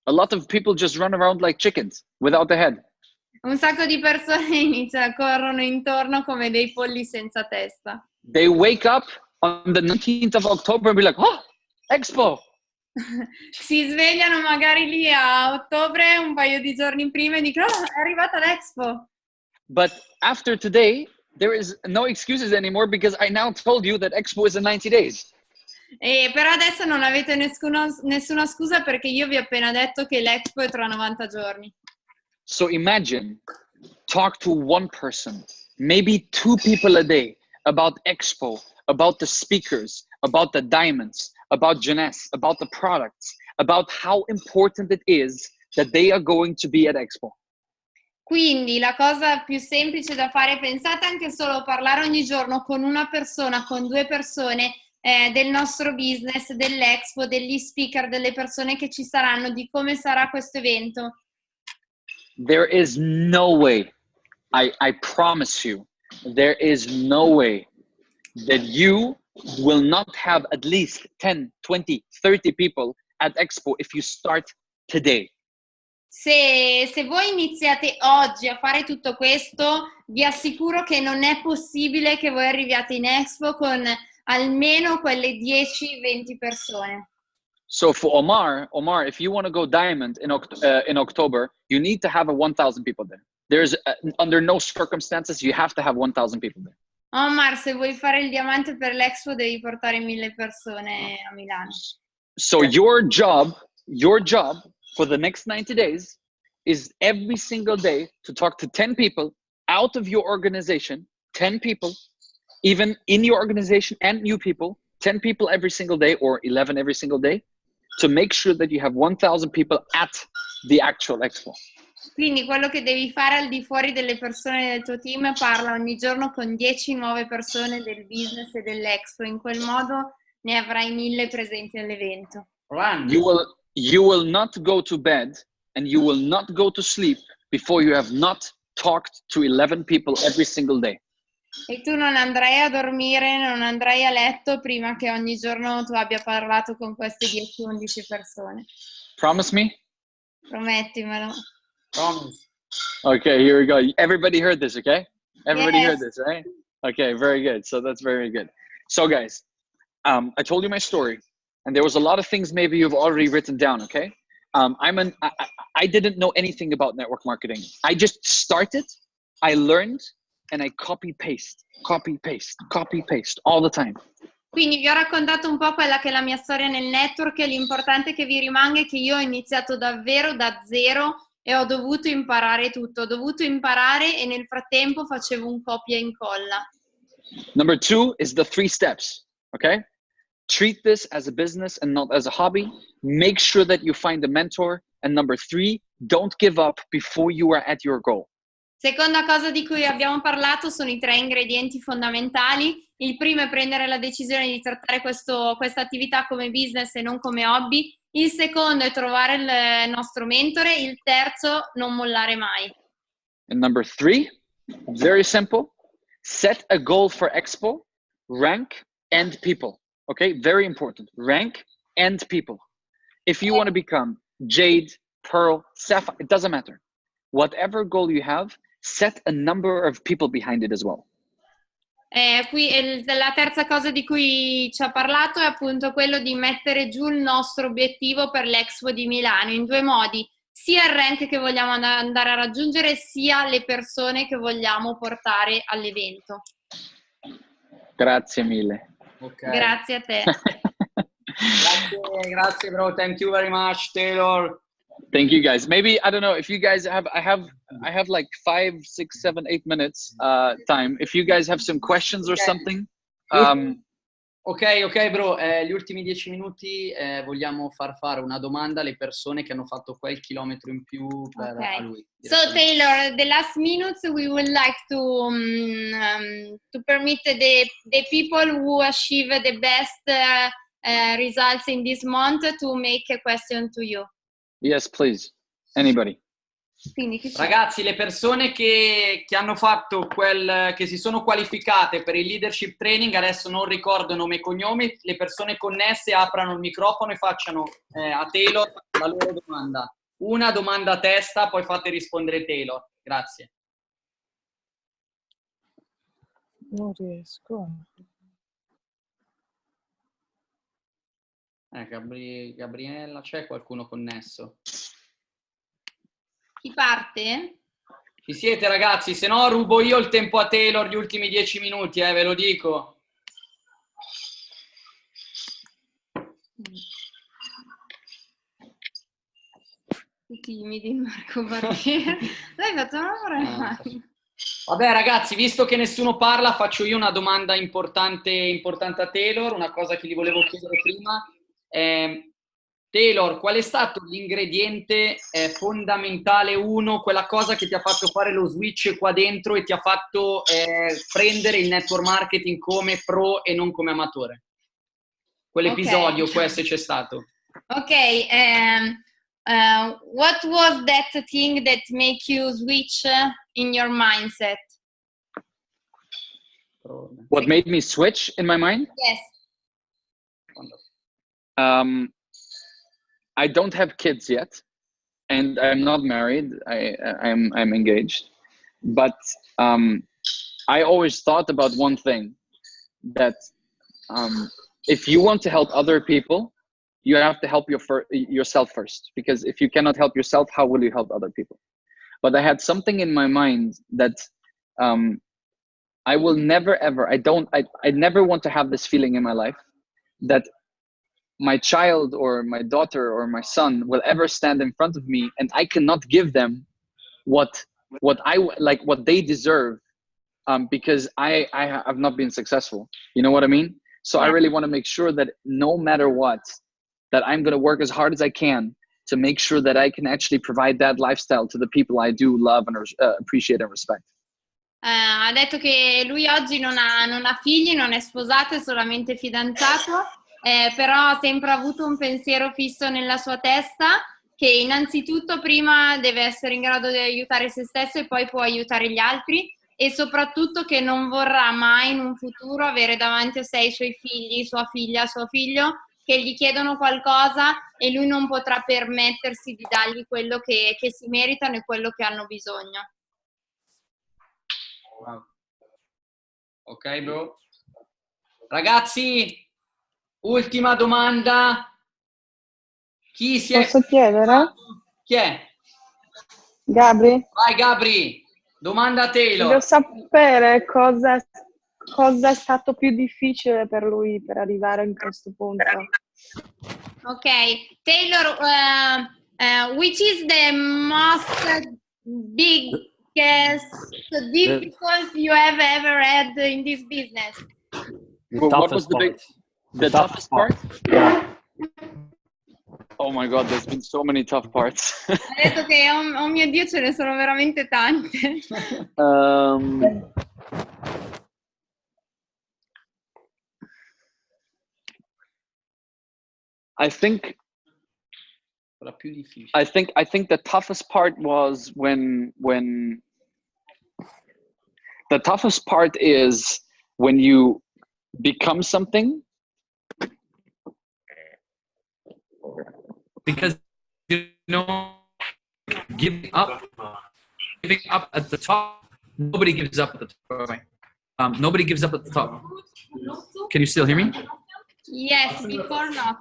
A lot of people just run around like chickens without a head. Un sacco di persone corrono intorno come dei polli senza testa. They wake up on the 19th of October and be like, oh, Expo. Si svegliano magari lì a ottobre, un paio di giorni prima, e dicono, oh, è arrivata l'Expo. But after today, there is no excuses anymore because I now told you that Expo is in 90 days. E però adesso non avete nessuna scusa perché io vi ho appena detto che l'Expo è tra 90 giorni. So imagine, talk to one person, maybe 2 people a day about Expo, about the speakers, about the diamonds, about Jeunesse, about the products, about how important it is that they are going to be at Expo. Quindi la cosa più semplice da fare, pensate anche solo a parlare ogni giorno con una persona, con 2 persone del nostro business, dell'Expo, degli speaker, delle persone che ci saranno, di come sarà questo evento. There is no way, I promise you, there is no way that you will not have at least 10, 20, 30 people at Expo if you start today. Se voi iniziate oggi a fare tutto questo, vi assicuro che non è possibile che voi arriviate in Expo con almeno quelle 10-20 persone. So for Omar, if you want to go diamond in October, you need to have 1,000 people there. There's under no circumstances you have to have 1,000 people there. Omar, se vuoi fare il diamante per l'Expo devi portare 1000 persone a Milano. So your job for the next 90 days is every single day to talk to 10 people out of your organization, 10 people, even in your organization and new people, 10 people every single day or 11 every single day to make sure that you have 1,000 people at the actual expo. Quindi quello che devi fare al di fuori delle persone del tuo team, parla ogni giorno con 10 nuove persone del business e dell'expo. In quel modo ne avrai 1000 presenti all'evento. You will not go to bed and you will not go to sleep before you have not talked to 11 people every single day. E tu non andrai a dormire, non andrai a letto prima che ogni giorno tu abbia parlato con queste 10-11 persone. Promise me? Promettimelo. Promise. Okay, here we go. Everybody heard this, okay? Everybody Yes. heard this, right? Okay, very good. So that's very good. So guys, I told you my story, and there was a lot of things maybe you've already written down, okay? I didn't know anything about network marketing. I just started, I learned, and I copy paste all the time. Quindi vi ho raccontato un po' quella che è la mia storia nel network e l'importante che vi rimanga è che io ho iniziato davvero da zero e ho dovuto imparare tutto. Ho dovuto imparare e nel frattempo facevo un copia e incolla. Number 2 is the 3 steps, okay? Treat this as a business and not as a hobby. Make sure that you find a mentor. And number 3, don't give up before you are at your goal. Seconda cosa di cui abbiamo parlato sono i 3 ingredienti fondamentali. Il primo è prendere la decisione di trattare questa attività come business e non come hobby. Il secondo è trovare il nostro mentore. Il terzo, non mollare mai. And number 3, very simple. Set a goal for Expo, rank and people. Okay, very important. Rank and people. If you want to become Jade, Pearl, Sapphire, it doesn't matter. Whatever goal you have, set a number of people behind it as well. La terza cosa di cui ci ha parlato è appunto quello di mettere giù il nostro obiettivo per l'Expo di Milano in 2 modi, sia il rank che vogliamo andare a raggiungere, sia le persone che vogliamo portare all'evento. Grazie mille. Okay. Grazie a te. Grazie bro, thank you very much Taylor. Thank you guys. Maybe, I don't know if you guys have, I have like 5, 6, 7, 8 minutes time. If you guys have some questions or something. Ok bro, gli ultimi 10 minuti vogliamo far fare una domanda alle persone che hanno fatto quel chilometro in più per a lui. So Taylor, the last minutes we would like to permit the people who achieve the best results in this month to make a question to you. Yes, please. Anybody. Quindi, Ragazzi, le persone che hanno fatto che si sono qualificate per il leadership training, adesso non ricordo nome e cognome, le persone connesse aprano il microfono e facciano a Taylor la loro domanda. Una domanda a testa, poi fate rispondere Taylor. Grazie. Non riesco. Gabriella, c'è qualcuno connesso? Chi parte? Ci siete ragazzi? Se no rubo io il tempo a Taylor gli ultimi 10 minuti, ve lo dico. Timidi, Marco Barbieri. Dai, facciamo Vabbè ragazzi, visto che nessuno parla, faccio io una domanda importante a Taylor, una cosa che gli volevo chiedere prima. Taylor, qual è stato l'ingrediente fondamentale 1, quella cosa che ti ha fatto fare lo switch qua dentro e ti ha fatto prendere il network marketing come pro e non come amatore? Quell'episodio, questo c'è stato. Ok, what was that thing that made you switch in your mindset? What made me switch in my mind? Yes. I don't have kids yet, and I'm not married. I'm engaged, but I always thought about one thing, that if you want to help other people, you have to help yourself first, because if you cannot help yourself, how will you help other people? But I had something in my mind that I will never ever, I never want to have this feeling in my life that my child or my daughter or my son will ever stand in front of me and I cannot give them what they deserve, because I have not been successful. You know what I mean? So I really want to make sure that no matter what, that I'm going to work as hard as I can to make sure that I can actually provide that lifestyle to the people I do love and appreciate and respect. Ha detto che lui oggi non ha figli, non è sposato, è solamente fidanzato, però ha sempre avuto un pensiero fisso nella sua testa, che innanzitutto prima deve essere in grado di aiutare se stesso e poi può aiutare gli altri, e soprattutto che non vorrà mai in un futuro avere davanti a sé i suoi figli, sua figlia, suo figlio, che gli chiedono qualcosa e lui non potrà permettersi di dargli quello che si meritano e quello che hanno bisogno. Wow. Ok, bro. Ragazzi, ultima domanda. Chi si è... Posso chiedere? Chi è? Gabri? Vai Gabri, domanda a Taylor. Voglio sapere cosa è stato più difficile per lui per arrivare in questo punto. Ok, Taylor, which is the most biggest difficult you have ever had in this business? What was the toughest part? Yeah. Oh my God, there's been so many tough parts. Ha detto che, oh mio Dio, ce ne sono veramente tante. I think the toughest part was when the toughest part is when you become something. Because, you know, giving up at the top, nobody gives up at the top. Nobody gives up at the top. Can you still hear me? Yes, before not.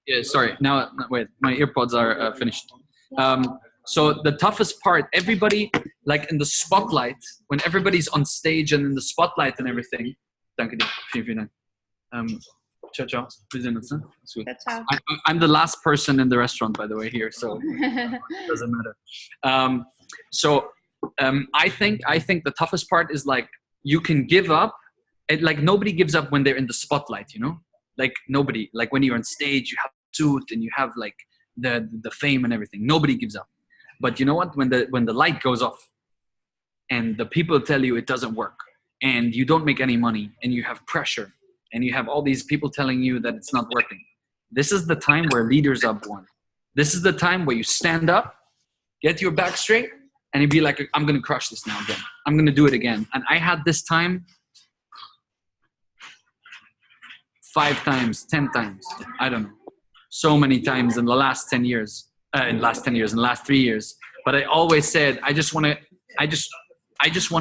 Yeah, sorry. Now, wait, my earpods are finished. So the toughest part, everybody, like in the spotlight, when everybody's on stage and in the spotlight and everything. Danke dir. Vielen Dank. Ciao, ciao. Wir sehen uns, ne? That's good. Ciao. I'm the last person in the restaurant, by the way, here, so it doesn't matter. I think the toughest part is like you can give up. Like nobody gives up when they're in the spotlight, you know? Like nobody. Like when you're on stage, you have a suit and you have like the fame and everything. Nobody gives up. But you know what? When the light goes off and the people tell you it doesn't work and you don't make any money and you have pressure and you have all these people telling you that it's not working. This is the time where leaders are born. This is the time where you stand up, get your back straight, and you be like, I'm going to crush this now again. I'm going to do it again. And I had this time 5 times, 10 times, I don't know. So many times in the last 10 years, in the last 3 years. But I always said, I just want to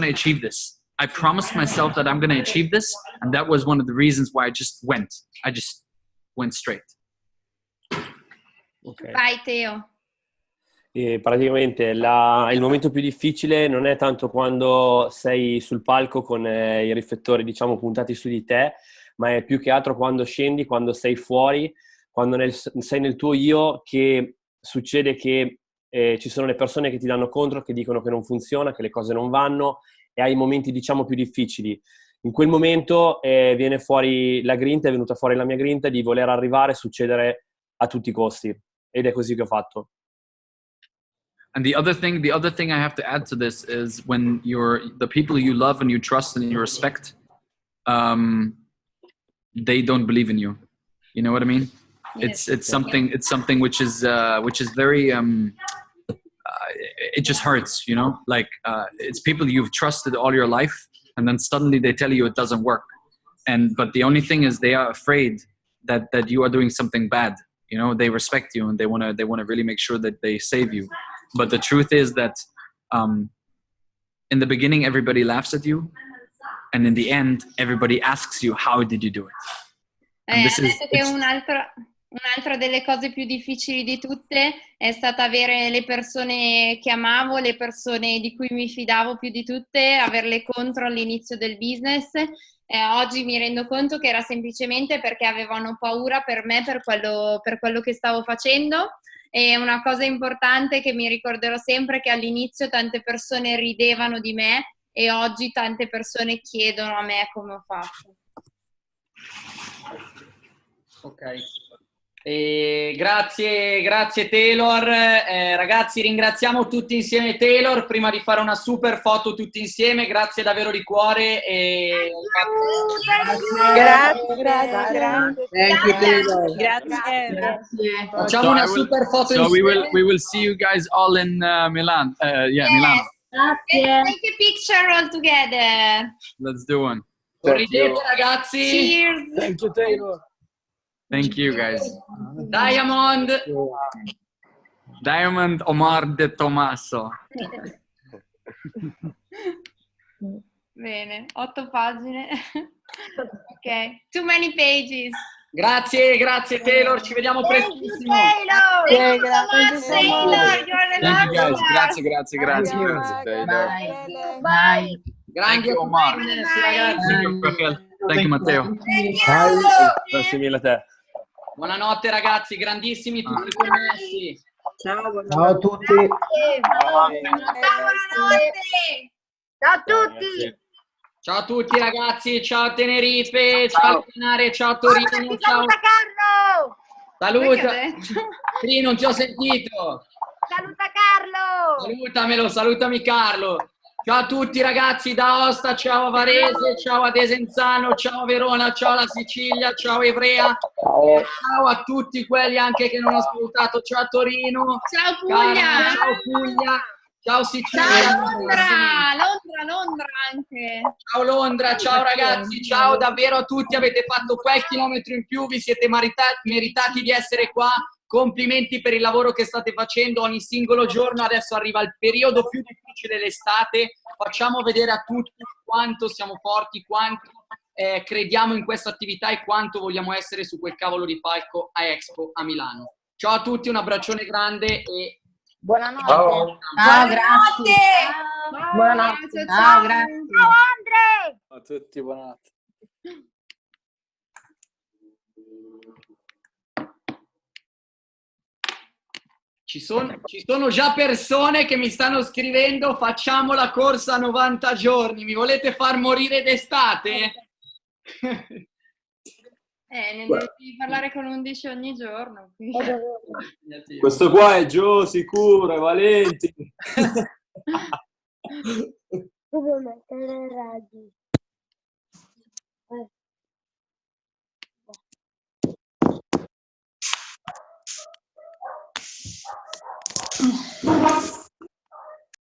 achieve this. I promised myself that I'm going to achieve this, and that was one of the reasons why I just went straight. Okay. Vai Teo. E praticamente il momento più difficile non è tanto quando sei sul palco con i riflettori, diciamo, puntati su di te, ma è più che altro quando scendi, quando sei fuori, quando sei nel tuo io, che succede che ci sono le persone che ti danno contro, che dicono che non funziona, che le cose non vanno, e hai i momenti, diciamo, più difficili. In quel momento viene fuori la grinta, è venuta fuori la mia grinta di voler arrivare e succedere a tutti i costi. Ed è così che ho fatto. And the other thing I have to add to this is when the people you love and you trust and you respect, they don't believe in you. You know what I mean? Yes. It's something which is very it just hurts, you know. Like it's people you've trusted all your life, and then suddenly they tell you it doesn't work. But the only thing is they are afraid that you are doing something bad. You know, they respect you and they wanna really make sure that they save you. But the truth is that in the beginning everybody laughs at you, and in the end everybody asks you, how did you do it? Ha detto che un'altra delle cose più difficili di tutte è stata avere le persone che amavo, le persone di cui mi fidavo più di tutte, averle contro all'inizio del business. Oggi mi rendo conto che era semplicemente perché avevano paura per me, per quello che stavo facendo. E una cosa importante che mi ricorderò sempre è che all'inizio tante persone ridevano di me e oggi tante persone chiedono a me come ho fatto. Ok. Grazie Taylor. Ragazzi, ringraziamo tutti insieme Taylor prima di fare una super foto tutti insieme. Grazie davvero di cuore. Grazie. Facciamo una super foto So insieme. we will see you guys all in Milan. Yes. Milano. Let's take a picture all together. Let's do one. Sorridete ragazzi. Cheers. Thank you, Taylor. Thank you guys. Diamond. Omar de Tomaso. Bene, 8 pagine. Ok, too many pages. Grazie Taylor, ci vediamo prestissimo. Thank you so much, Taylor. You're an Thank you guys. awesome. Grazie. Bye. Grandi Omar. ragazzi. Thank you Matteo. Grazie mille a te. Buonanotte ragazzi, grandissimi tutti connessi. Ciao a tutti. Ciao a tutti. Ciao a tutti ragazzi, ciao Tenerife, ciao Canare, ciao Torino, ciao. Carlo. Saluta. Perché ho detto? Sì, non ti ho sentito. Saluta Carlo. Salutamelo, salutami Carlo. Ciao a tutti ragazzi da Aosta, ciao a Varese, ciao a Desenzano, ciao a Verona, ciao alla Sicilia, ciao a Ivrea, ciao a tutti quelli anche che non ho salutato, ciao a Torino, Ciao Puglia. ciao Puglia, ciao Sicilia, Ciao Londra anche. ciao Londra, ciao ragazzi, ciao davvero a tutti, avete fatto quel chilometro in più, vi siete meritati di essere qua. Complimenti per il lavoro che state facendo ogni singolo giorno. Adesso arriva il periodo più difficile dell'estate. Facciamo vedere a tutti quanto siamo forti, quanto crediamo in questa attività e quanto vogliamo essere su quel cavolo di palco a Expo a Milano. Ciao a tutti, un abbraccione grande e Buonanotte. Ciao. Ciao, grazie. Buonanotte. Ciao, grazie. Ciao Andre. Ciao a tutti, buonanotte. ci sono già persone che mi stanno scrivendo: facciamo la corsa a 90 giorni, mi volete far morire d'estate? Ne devi parlare con 11 ogni giorno. Questo qua è Gio, sicuro, è Valenti. Devo mettere le raggi.